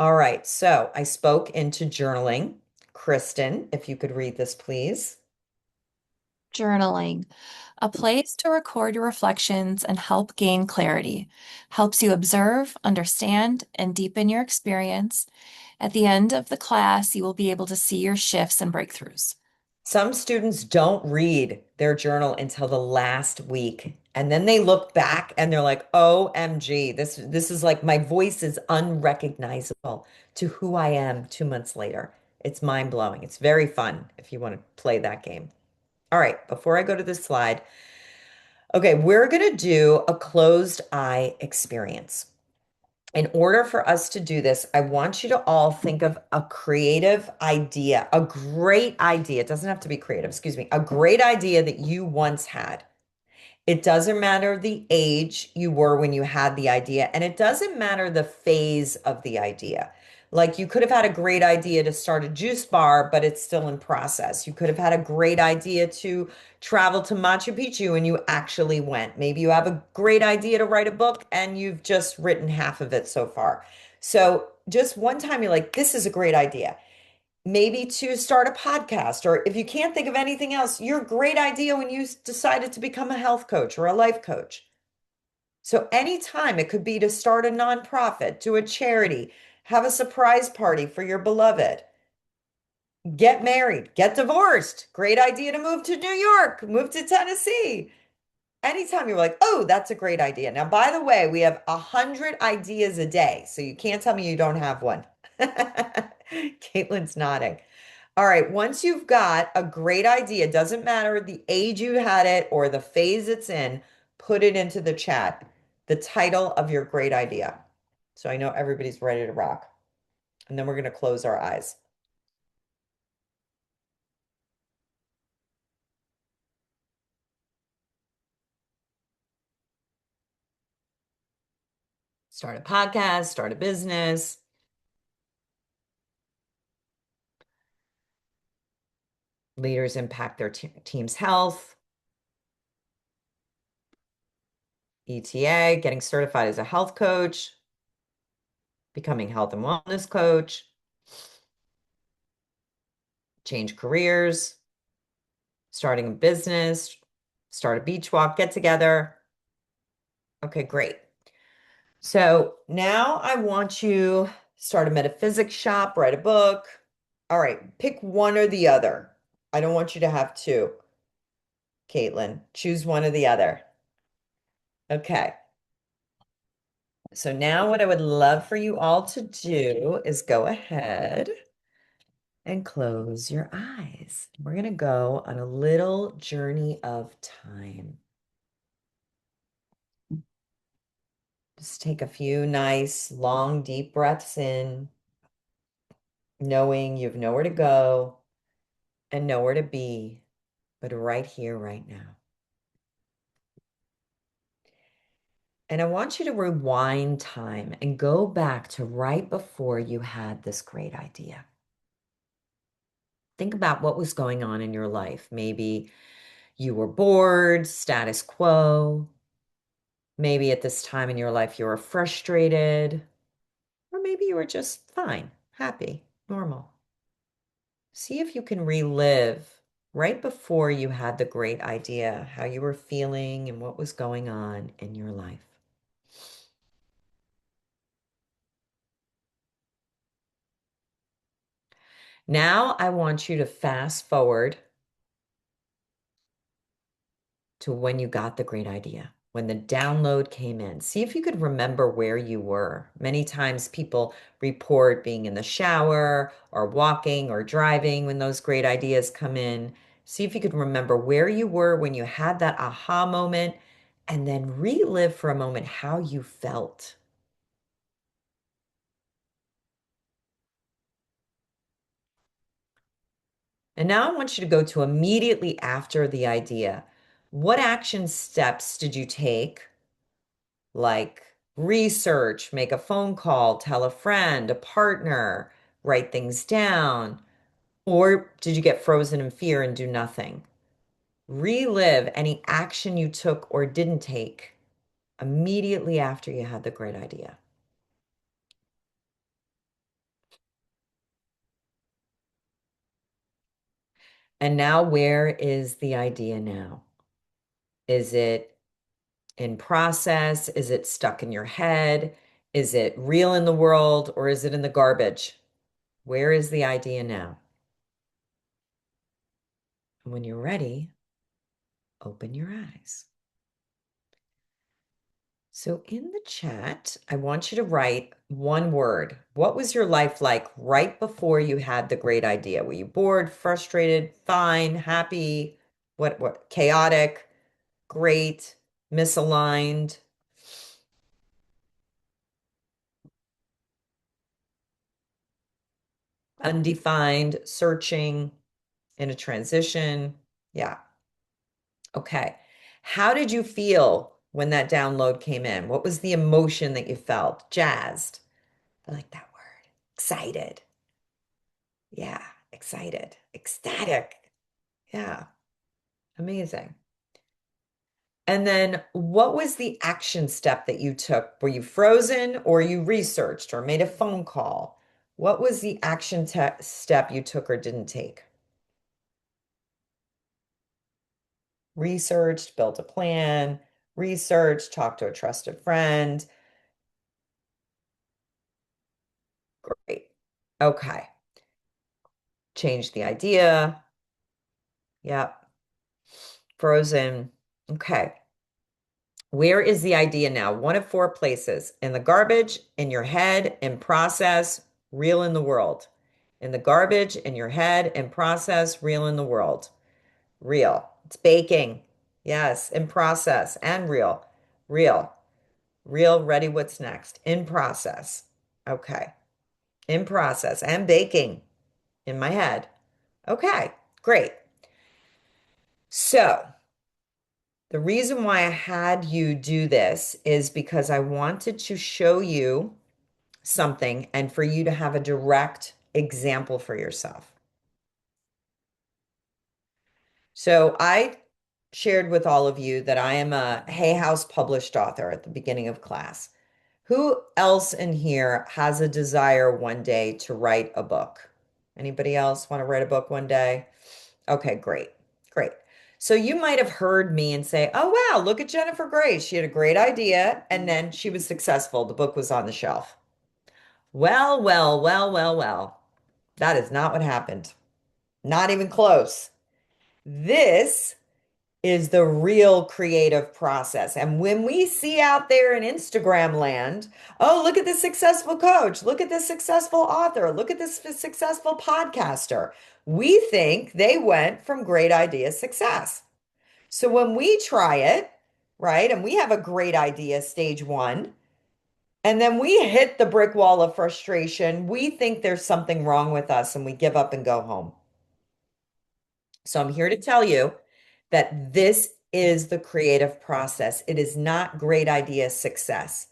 All right, so I spoke into journaling. Kristen, if you could read this, please. Journaling, a place to record your reflections and help gain clarity, helps you observe, understand, and deepen your experience. At the end of the class, you will be able to see your shifts and breakthroughs. Some students don't read their journal until the last week. And then they look back and they're like, OMG, this is like my voice is unrecognizable to who I am 2 months later. It's mind blowing. It's very fun if you want to play that game. All right, before I go to this slide, okay, we're going to do a closed eye experience. In order for us to do this, I want you to all think of a creative idea, a great idea. It doesn't have to be creative, excuse me, a great idea that you once had. It doesn't matter the age you were when you had the idea, and it doesn't matter the phase of the idea. Like you could have had a great idea to start a juice bar, but it's still in process. You could have had a great idea to travel to Machu Picchu and you actually went. Maybe you have a great idea to write a book and you've just written half of it so far. So just one time you're like, this is a great idea. Maybe to start a podcast, or if you can't think of anything else, your great idea when you decided to become a health coach or a life coach. So anytime it could be to start a nonprofit, do a charity, have a surprise party for your beloved, get married, get divorced. Great idea to move to New York, move to Tennessee. Anytime you're like, oh, that's a great idea. Now, by the way, we have 100 ideas a day, so you can't tell me you don't have one. Caitlin's nodding. All right, once you've got a great idea, doesn't matter the age you had it or the phase it's in, put it into the chat, the title of your great idea. So I know everybody's ready to rock. And then we're going to close our eyes. Start a podcast, start a business. Leaders impact their team's health. ETA, getting certified as a health coach, becoming health and wellness coach, change careers, starting a business, start a beach walk, get together. Okay, great. So now I want you start a metaphysics shop, write a book. All right, pick one or the other. I don't want you to have two. Caitlin, choose one or the other. Okay. So now what I would love for you all to do is go ahead and close your eyes. We're going to go on a little journey of time. Just take a few nice, long, deep breaths in, knowing you've nowhere to go and nowhere to be, but right here, right now. And I want you to rewind time and go back to right before you had this great idea. Think about what was going on in your life. Maybe you were bored, status quo. Maybe at this time in your life you were frustrated, or maybe you were just fine, happy, normal. See if you can relive right before you had the great idea, how you were feeling and what was going on in your life. Now I want you to fast forward to when you got the great idea, when the download came in. See if you could remember where you were. Many times people report being in the shower or walking or driving when those great ideas come in. See if you could remember where you were when you had that aha moment and then relive for a moment how you felt. And now I want you to go to immediately after the idea. What action steps did you take? Like research, make a phone call, tell a friend, a partner, write things down? Or did you get frozen in fear and do nothing? Relive any action you took or didn't take immediately after you had the great idea. And now, where is the idea now? Is it in process? Is it stuck in your head? Is it real in the world or is it in the garbage? Where is the idea now? And when you're ready, open your eyes. So in the chat, I want you to write one word. What was your life like right before you had the great idea? Were you bored, frustrated, fine, happy, what, chaotic, great, misaligned? Undefined, searching, in a transition? Yeah. Okay. How did you feel when that download came in? What was the emotion that you felt? Jazzed. I like that word. Excited. Yeah, excited. Ecstatic. Yeah, amazing. And then what was the action step that you took? Were you frozen or you researched or made a phone call? What was the action step you took or didn't take? Researched, built a plan, researched, talked to a trusted friend. Great. Okay. Change the idea. Yep. Frozen. Okay. Where is the idea now? One of four places: in the garbage, in your head, in process, real in the world. In the garbage, in your head, in process, real in the world. Real. It's baking. Yes, in process and real. Real. Real, ready, what's next? In process. Okay. In process and baking in my head. Okay, great. So, the reason why I had you do this is because I wanted to show you something and for you to have a direct example for yourself. So I shared with all of you that I am a Hay House published author at the beginning of class. Who else in here has a desire one day to write a book? Anybody else want to write a book one day? Okay, great. Great. So you might have heard me and say, "Oh, wow, look at Jennifer Grace. She had a great idea and then she was successful. The book was on the shelf." Well, well, well, well, well. That is not what happened. Not even close. This is the real creative process. And when we see out there in Instagram land, oh, look at this successful coach, look at this successful author, look at this successful podcaster, we think they went from great idea success. So when we try it, right, and we have a great idea, stage one, and then we hit the brick wall of frustration, we think there's something wrong with us and we give up and go home. So I'm here to tell you that this is the creative process. It is not great idea success.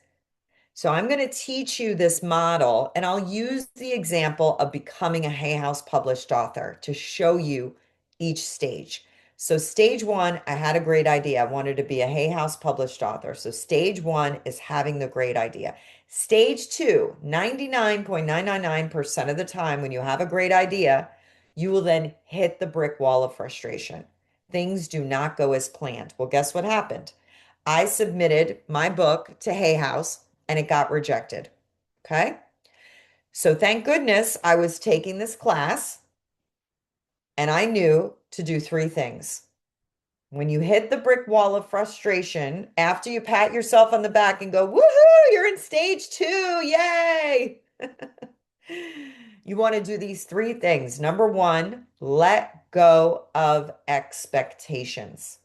So I'm going to teach you this model, and I'll use the example of becoming a Hay House published author to show you each stage. So stage one, I had a great idea. I wanted to be a Hay House published author. So stage one is having the great idea. Stage two, 99.999% of the time when you have a great idea, you will then hit the brick wall of frustration. Things do not go as planned. Well, guess what happened? I submitted my book to Hay House and it got rejected. Okay. So thank goodness I was taking this class and I knew to do three things. When you hit the brick wall of frustration, after you pat yourself on the back and go, woohoo, you're in stage two, yay. You want to do these three things. Number one, let go of expectations.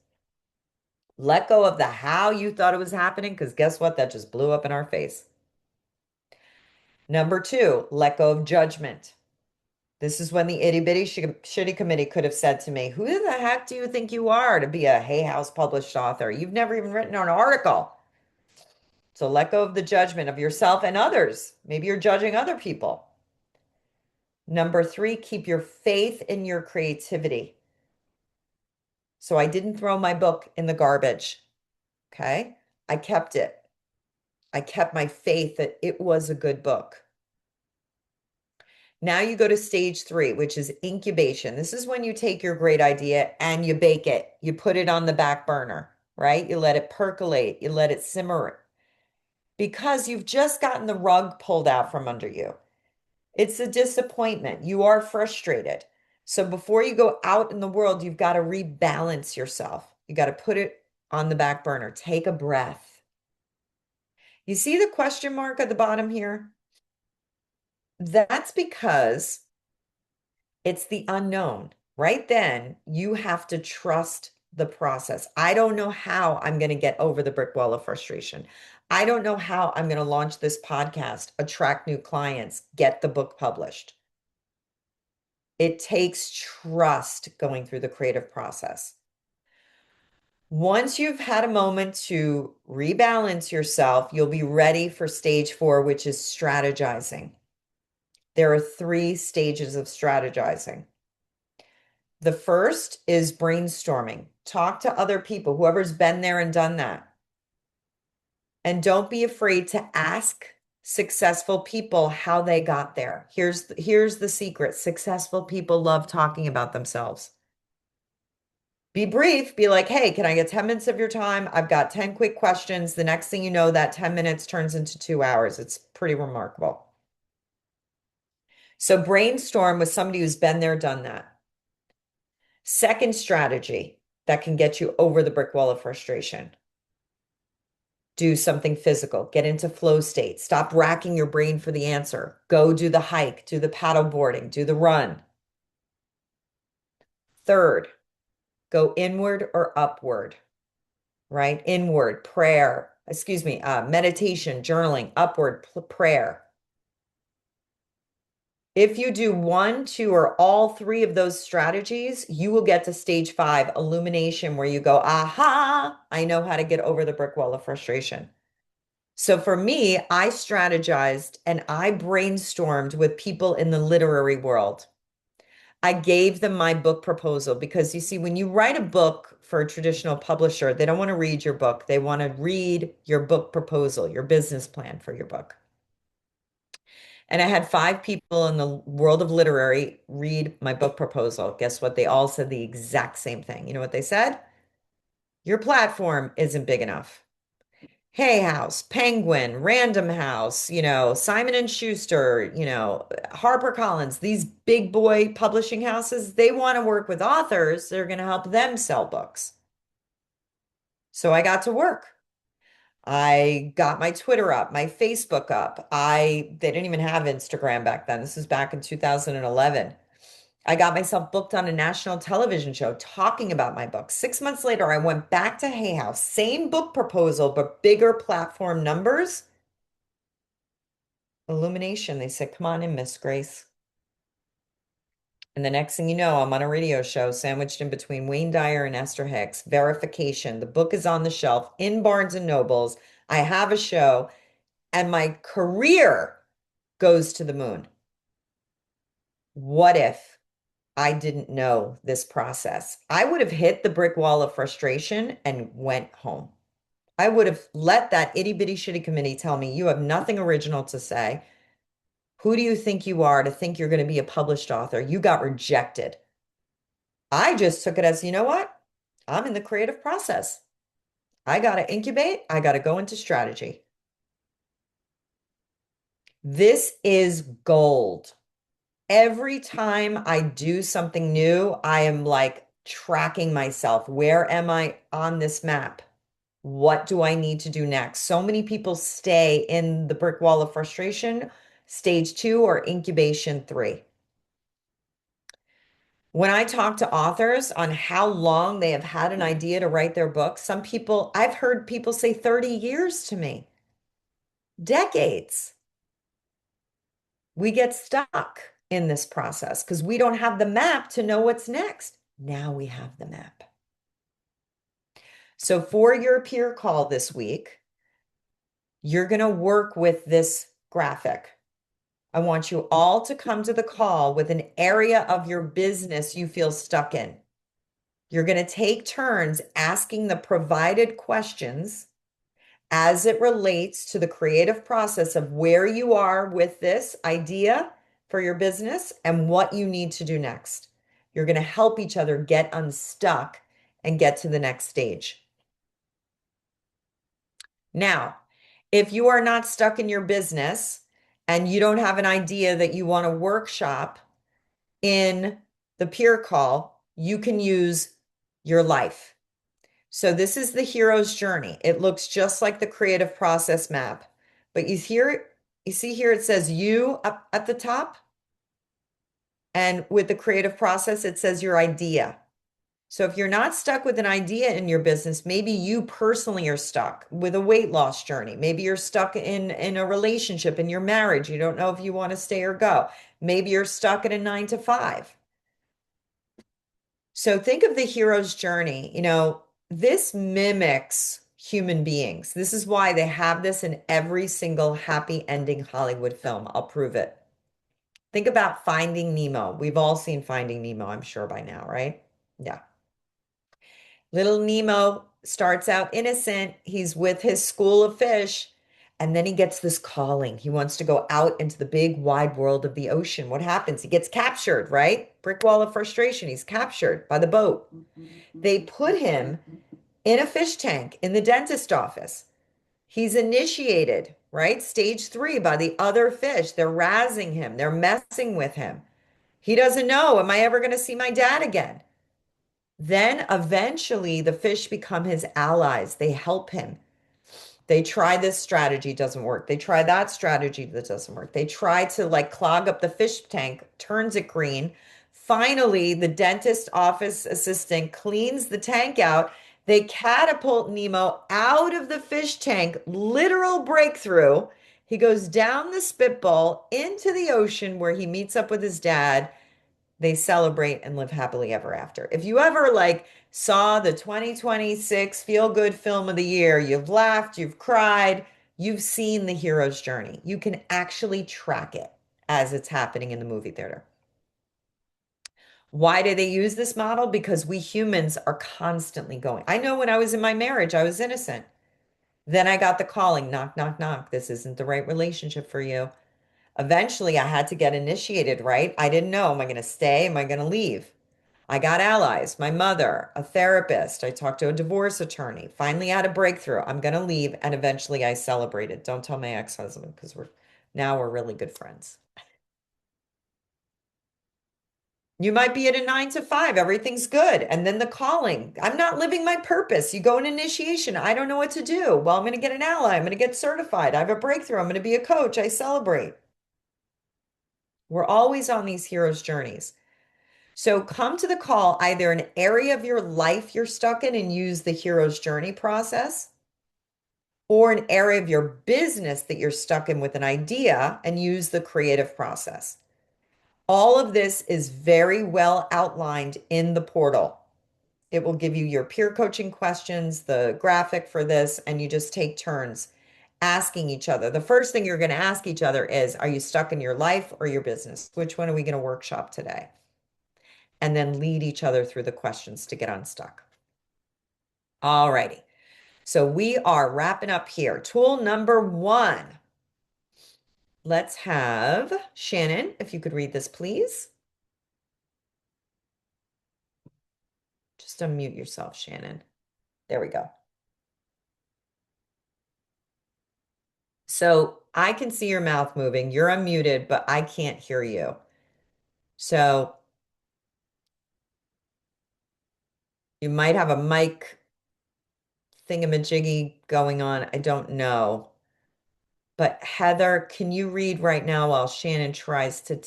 Let go of the how you thought it was happening, because guess what? That just blew up in our face. Number two, let go of judgment. This is when the itty bitty shitty committee could have said to me, "Who the heck do you think you are to be a Hay House published author? You've never even written an article." So let go of the judgment of yourself and others. Maybe you're judging other people. Number three, keep your faith in your creativity. So I didn't throw my book in the garbage. Okay. I kept it. I kept my faith that it was a good book. Now you go to stage three, which is incubation. This is when you take your great idea and you bake it. You put it on the back burner, right? You let it percolate. You let it simmer because you've just gotten the rug pulled out from under you. It's a disappointment. You are frustrated. So before you go out in the world, you've got to rebalance yourself. You got to put it on the back burner. Take a breath. You see the question mark at the bottom here? That's because it's the unknown. Right then, you have to trust the process. I don't know how I'm going to get over the brick wall of frustration. I don't know how I'm going to launch this podcast, attract new clients, get the book published. It takes trust going through the creative process. Once you've had a moment to rebalance yourself, you'll be ready for stage four, which is strategizing. There are three stages of strategizing. The first is brainstorming. Talk to other people, whoever's been there and done that. And don't be afraid to ask successful people how they got there. Here's the secret. Successful people love talking about themselves. Be brief, be like, "Hey, can I get 10 minutes of your time? I've got 10 quick questions." The next thing you know, that 10 minutes turns into 2 hours. It's pretty remarkable. So brainstorm with somebody who's been there, done that. Second strategy that can get you over the brick wall of frustration. Do something physical, get into flow state, stop racking your brain for the answer. Go do the hike, do the paddle boarding, do the run. Third, go inward or upward, right? Inward, prayer, meditation, journaling, upward, prayer. If you do one, two, or all three of those strategies, you will get to stage five, illumination, where you go, aha, I know how to get over the brick wall of frustration. So for me, I strategized and I brainstormed with people in the literary world. I gave them my book proposal because you see, when you write a book for a traditional publisher, they don't want to read your book. They want to read your book proposal, your business plan for your book. And I had 5 people in the world of literary read my book proposal. Guess what? They all said the exact same thing. You know what they said? Your platform isn't big enough. Hay House, Penguin, Random House, Simon and Schuster, HarperCollins, these big boy publishing houses, they want to work with authors that are going to help them sell books. So I got to work. I got my Twitter up, my Facebook up. They didn't even have Instagram back then. This was back in 2011. I got myself booked on a national television show talking about my book. 6 months later, I went back to Hay House, same book proposal, but bigger platform numbers. Illumination. They said, come on in, Miss Grace. And the next thing you know, I'm on a radio show sandwiched in between Wayne Dyer and Esther Hicks. Verification. The book is on the shelf in Barnes and Nobles. I have a show, and my career goes to the moon. What if I didn't know this process? I would have hit the brick wall of frustration and went home. I would have let that itty bitty shitty committee tell me, you have nothing original to say. Who do you think you are to think you're going to be a published author? You got rejected. I just took it as, you know what? I'm in the creative process. I got to incubate. I got to go into strategy. This is gold. Every time I do something new, I am like tracking myself. Where am I on this map? What do I need to do next? So many people stay in the brick wall of frustration, stage 2 or incubation 3. When I talk to authors on how long they have had an idea to write their book, I've heard people say 30 years to me, decades. We get stuck in this process because we don't have the map to know what's next. Now we have the map. So for your peer call this week, you're going to work with this graphic. I want you all to come to the call with an area of your business you feel stuck in. You're going to take turns asking the provided questions as it relates to the creative process of where you are with this idea for your business and what you need to do next. You're going to help each other get unstuck and get to the next stage. Now, if you are not stuck in your business and you don't have an idea that you want to workshop in the peer call, you can use your life. So this is the hero's journey. It looks just like the creative process map, but you see here it says you up at the top, and with the creative process, it says your idea. So if you're not stuck with an idea in your business, maybe you personally are stuck with a weight loss journey. Maybe you're stuck in a relationship, in your marriage. You don't know if you want to stay or go. Maybe you're stuck in a 9 to 5. So think of the hero's journey. This mimics human beings. This is why they have this in every single happy ending Hollywood film. I'll prove it. Think about Finding Nemo. We've all seen Finding Nemo, I'm sure by now, right? Yeah. Little Nemo starts out innocent. He's with his school of fish, and then he gets this calling. He wants to go out into the big wide world of the ocean. What happens? He gets captured, right? Brick wall of frustration. He's captured by the boat. They put him in a fish tank in the dentist office. He's initiated, right? Stage 3 by the other fish. They're razzing him. They're messing with him. He doesn't know, am I ever going to see my dad again? Then eventually the fish become his allies. They help him. They try this strategy, doesn't work. They try that strategy that doesn't work. They try to clog up the fish tank, turns it green. Finally, the dentist office assistant cleans the tank out. They catapult Nemo out of the fish tank, literal breakthrough. He goes down the spitball into the ocean where he meets up with his dad. They celebrate and live happily ever after. If you ever saw the 2026 Feel Good Film of the Year, you've laughed, you've cried, you've seen the hero's journey. You can actually track it as it's happening in the movie theater. Why do they use this model? Because we humans are constantly going. I know when I was in my marriage, I was innocent. Then I got the calling, knock, knock, knock. This isn't the right relationship for you. Eventually, I had to get initiated, right? I didn't know. Am I going to stay? Am I going to leave? I got allies, my mother, a therapist. I talked to a divorce attorney. Finally had a breakthrough. I'm going to leave. And eventually I celebrated. Don't tell my ex-husband because we're really good friends. You might be at a 9 to 5, everything's good. And then the calling, I'm not living my purpose. You go in initiation. I don't know what to do. Well, I'm going to get an ally. I'm going to get certified. I have a breakthrough. I'm going to be a coach. I celebrate. We're always on these hero's journeys. So come to the call, either an area of your life you're stuck in and use the hero's journey process, or an area of your business that you're stuck in with an idea and use the creative process. All of this is very well outlined in the portal. It will give you your peer coaching questions, the graphic for this, and you just take turns asking each other. The first thing you're going to ask each other is, are you stuck in your life or your business? Which one are we going to workshop today? And then lead each other through the questions to get unstuck. All righty. So we are wrapping up here. Tool number 1. Let's have Shannon, if you could read this, please. Just unmute yourself, Shannon. There we go. So I can see your mouth moving. You're unmuted, but I can't hear you. So you might have a mic thingamajiggy going on. I don't know. But Heather, can you read right now while Shannon tries to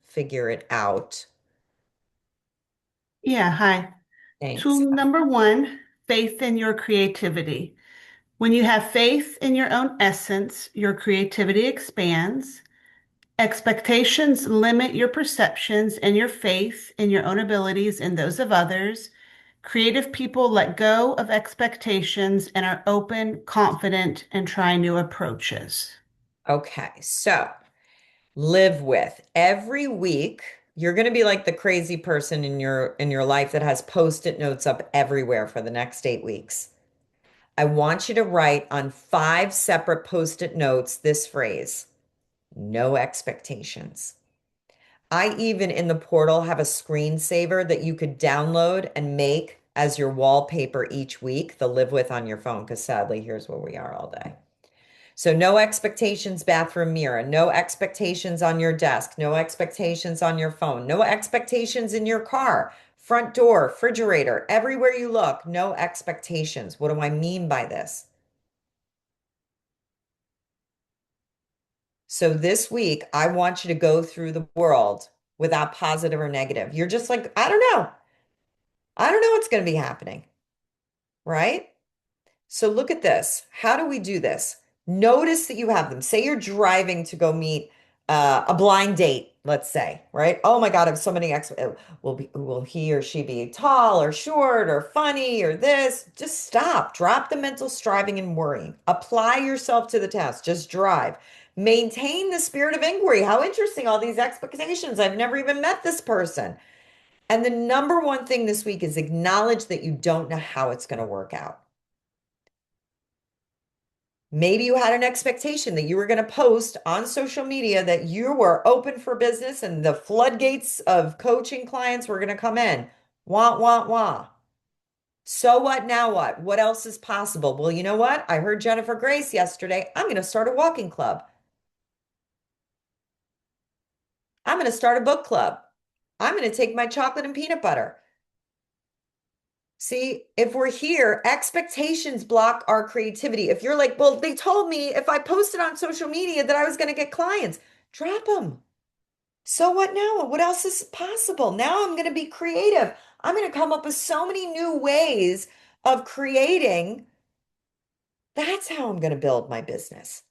figure it out? Yeah, hi. Thanks. Tool number 1, faith in your creativity. When you have faith in your own essence, your creativity expands. Expectations limit your perceptions and your faith in your own abilities and those of others. Creative people let go of expectations and are open, confident, and try new approaches. Okay, so live with. Every week, you're going to be like the crazy person in your life that has post-it notes up everywhere for the next 8 weeks. I want you to write on 5 separate post-it notes this phrase, no expectations. I even in the portal have a screensaver that you could download and make as your wallpaper each week, the live with on your phone, because sadly, here's where we are all day. So no expectations, bathroom mirror, no expectations on your desk, no expectations on your phone, no expectations in your car, front door, refrigerator, everywhere you look, no expectations. What do I mean by this? So this week, I want you to go through the world without positive or negative. You're just like, I don't know. I don't know what's going to be happening, right? So look at this. How do we do this? Notice that you have them. Say you're driving to go meet a blind date, let's say, right? Oh my God, I have so many will he or she be tall or short or funny or this? Just stop. Drop the mental striving and worrying. Apply yourself to the task. Just drive. Maintain the spirit of inquiry. How interesting, all these expectations. I've never even met this person. And the number one thing this week is acknowledge that you don't know how it's going to work out. Maybe you had an expectation that you were going to post on social media that you were open for business and the floodgates of coaching clients were going to come in. Wah, wah, wah. So what? Now what? What else is possible? Well, you know what? I heard Jennifer Grace yesterday. I'm going to start a walking club. I'm going to start a book club. I'm going to take my chocolate and peanut butter. See, if we're here, expectations block our creativity. If you're like, well, they told me if I posted on social media that I was going to get clients, drop them. So what now? What else is possible? Now I'm going to be creative. I'm going to come up with so many new ways of creating. That's how I'm going to build my business.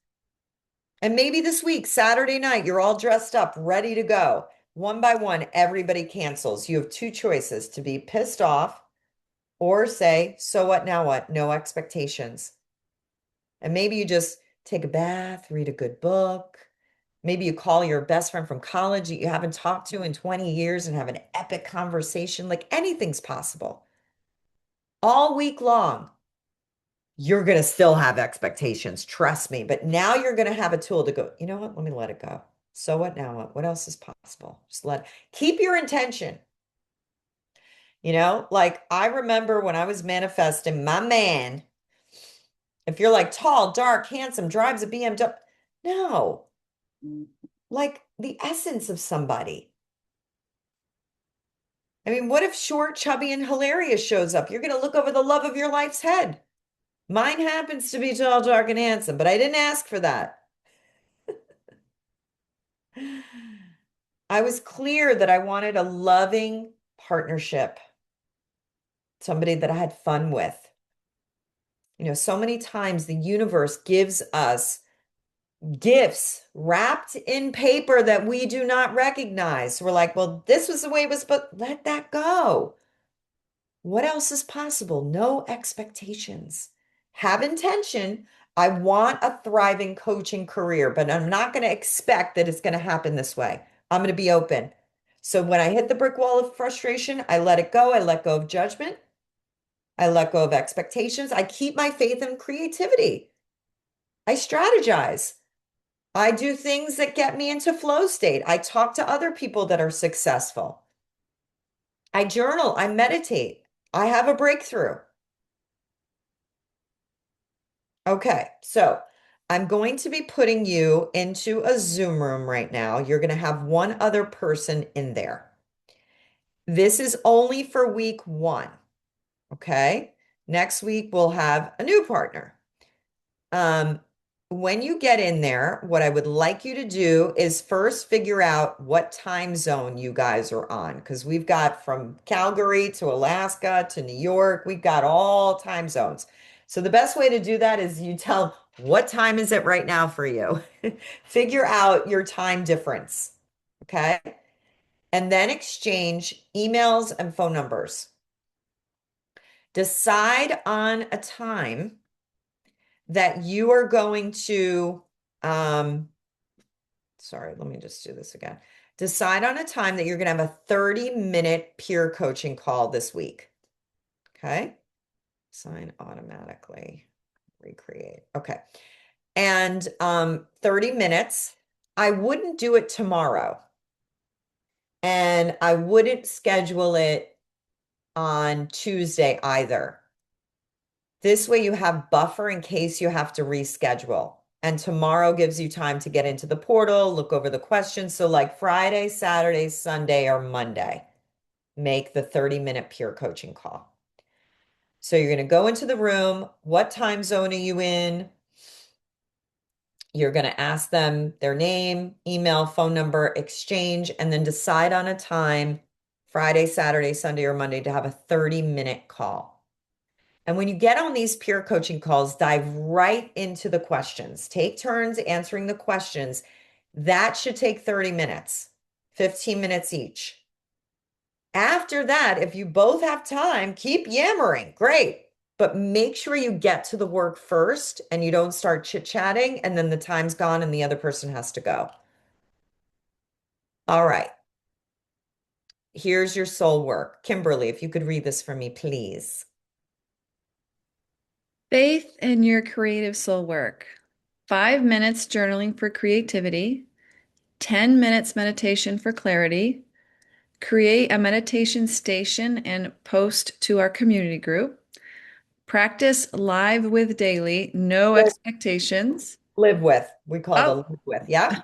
And maybe this week, Saturday night, you're all dressed up, ready to go. One by one, everybody cancels. You have 2 choices: to be pissed off or say, so what, now what? No expectations. And maybe you just take a bath, read a good book, Maybe you call your best friend from college that you haven't talked to in 20 years and have an epic conversation. Like anything's possible. All week long, you're going to still have expectations, trust me. But now you're going to have a tool to go, you know what? Let me let it go. So what now? What else is possible? Just keep your intention. Like I remember when I was manifesting my man, if you're like tall, dark, handsome, drives a BMW, no, like the essence of somebody. I mean, what if short, chubby, and hilarious shows up? You're going to look over the love of your life's head. Mine happens to be tall, dark, and handsome, but I didn't ask for that. I was clear that I wanted a loving partnership, somebody that I had fun with. So many times the universe gives us gifts wrapped in paper that we do not recognize. We're like, well, this was the way it was, but let that go. What else is possible? No expectations. Have intention. I want a thriving coaching career, but I'm not going to expect that it's going to happen this way. I'm going to be open. So when I hit the brick wall of frustration, I let it go. I let go of judgment. I let go of expectations. I keep my faith in creativity. I strategize. I do things that get me into flow state. I talk to other people that are successful. I journal. I meditate. I have a breakthrough. Okay, so I'm going to be putting you into a Zoom room right now. You're going to have one other person in there. This is only for week 1. Okay. Next week, we'll have a new partner. When you get in there, what I would like you to do is first figure out what time zone you guys are on, because we've got from Calgary to Alaska to New York, we've got all time zones. So the best way to do that is you tell what time is it right now for you. Figure out your time difference. Okay. And then exchange emails and phone numbers. Decide on a time that you are going to, sorry, let me just do this again. Decide on a time that you're going to have a 30-minute peer coaching call this week. Okay. Sign automatically. Recreate. Okay. And 30 minutes. I wouldn't do it tomorrow. And I wouldn't schedule it on Tuesday either. This way you have buffer in case you have to reschedule. And tomorrow gives you time to get into the portal, look over the questions. So like Friday, Saturday, Sunday, or Monday, make the 30-minute peer coaching call. So you're going to go into the room. What time zone are you in? You're going to ask them their name, email, phone number, exchange, and then decide on a time, Friday, Saturday, Sunday, or Monday, to have a 30-minute call. And when you get on these peer coaching calls, dive right into the questions. Take turns answering the questions. That should take 30 minutes, 15 minutes each. After that, if you both have time, keep yammering. Great. But make sure you get to the work first and you don't start chit-chatting and then the time's gone and the other person has to go. All right. Here's your soul work. Kimberly, if you could read this for me, please. Faith in your creative soul work. 5 minutes journaling for creativity. 10 minutes meditation for clarity. Create a meditation station and post to our community group. Practice live with daily, no expectations. Live with. We call it a live with. Yeah.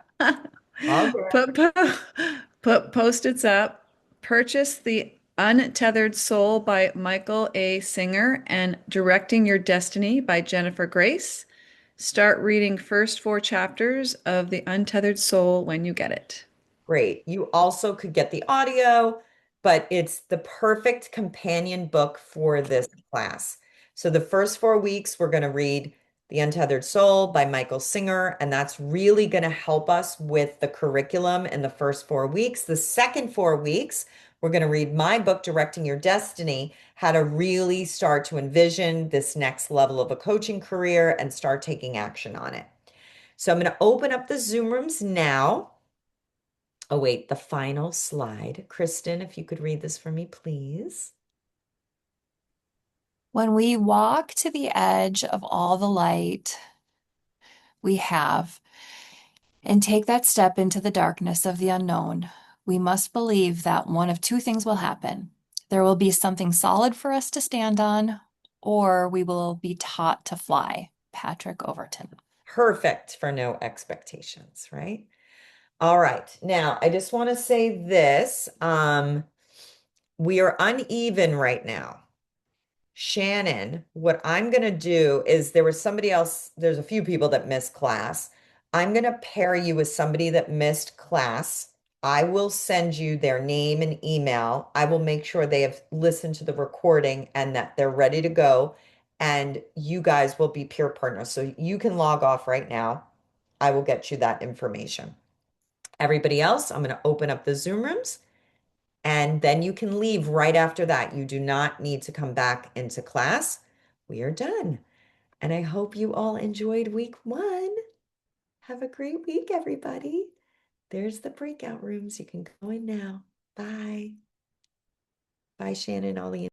Put post-its up. Purchase The Untethered Soul by Michael A. Singer and Directing Your Destiny by Jennifer Grace. Start reading first 4 chapters of The Untethered Soul when you get it. Great. You also could get the audio, but it's the perfect companion book for this class. So the first 4 weeks, we're going to read The Untethered Soul by Michael Singer, and that's really going to help us with the curriculum in the first 4 weeks. The second 4 weeks, we're going to read my book, Directing Your Destiny, how to really start to envision this next level of a coaching career and start taking action on it. So I'm going to open up the Zoom rooms now. Oh, wait, the final slide. Kristen, if you could read this for me, please. When we walk to the edge of all the light we have and take that step into the darkness of the unknown, we must believe that one of two things will happen. There will be something solid for us to stand on, or we will be taught to fly. Patrick Overton. Perfect for no expectations, right? All right. Now, I just want to say this. We are uneven right now. Shannon, what I'm going to do is there was somebody else, there's a few people that missed class. I'm going to pair you with somebody that missed class. I will send you their name and email. I will make sure they have listened to the recording and that they're ready to go. And you guys will be peer partners. So you can log off right now. I will get you that information. Everybody else, I'm going to open up the Zoom rooms. And then you can leave right after that. You do not need to come back into class. We are done. And I hope you all enjoyed week 1. Have a great week, everybody. There's the breakout rooms. You can go in now. Bye. Bye, Shannon, Ollie.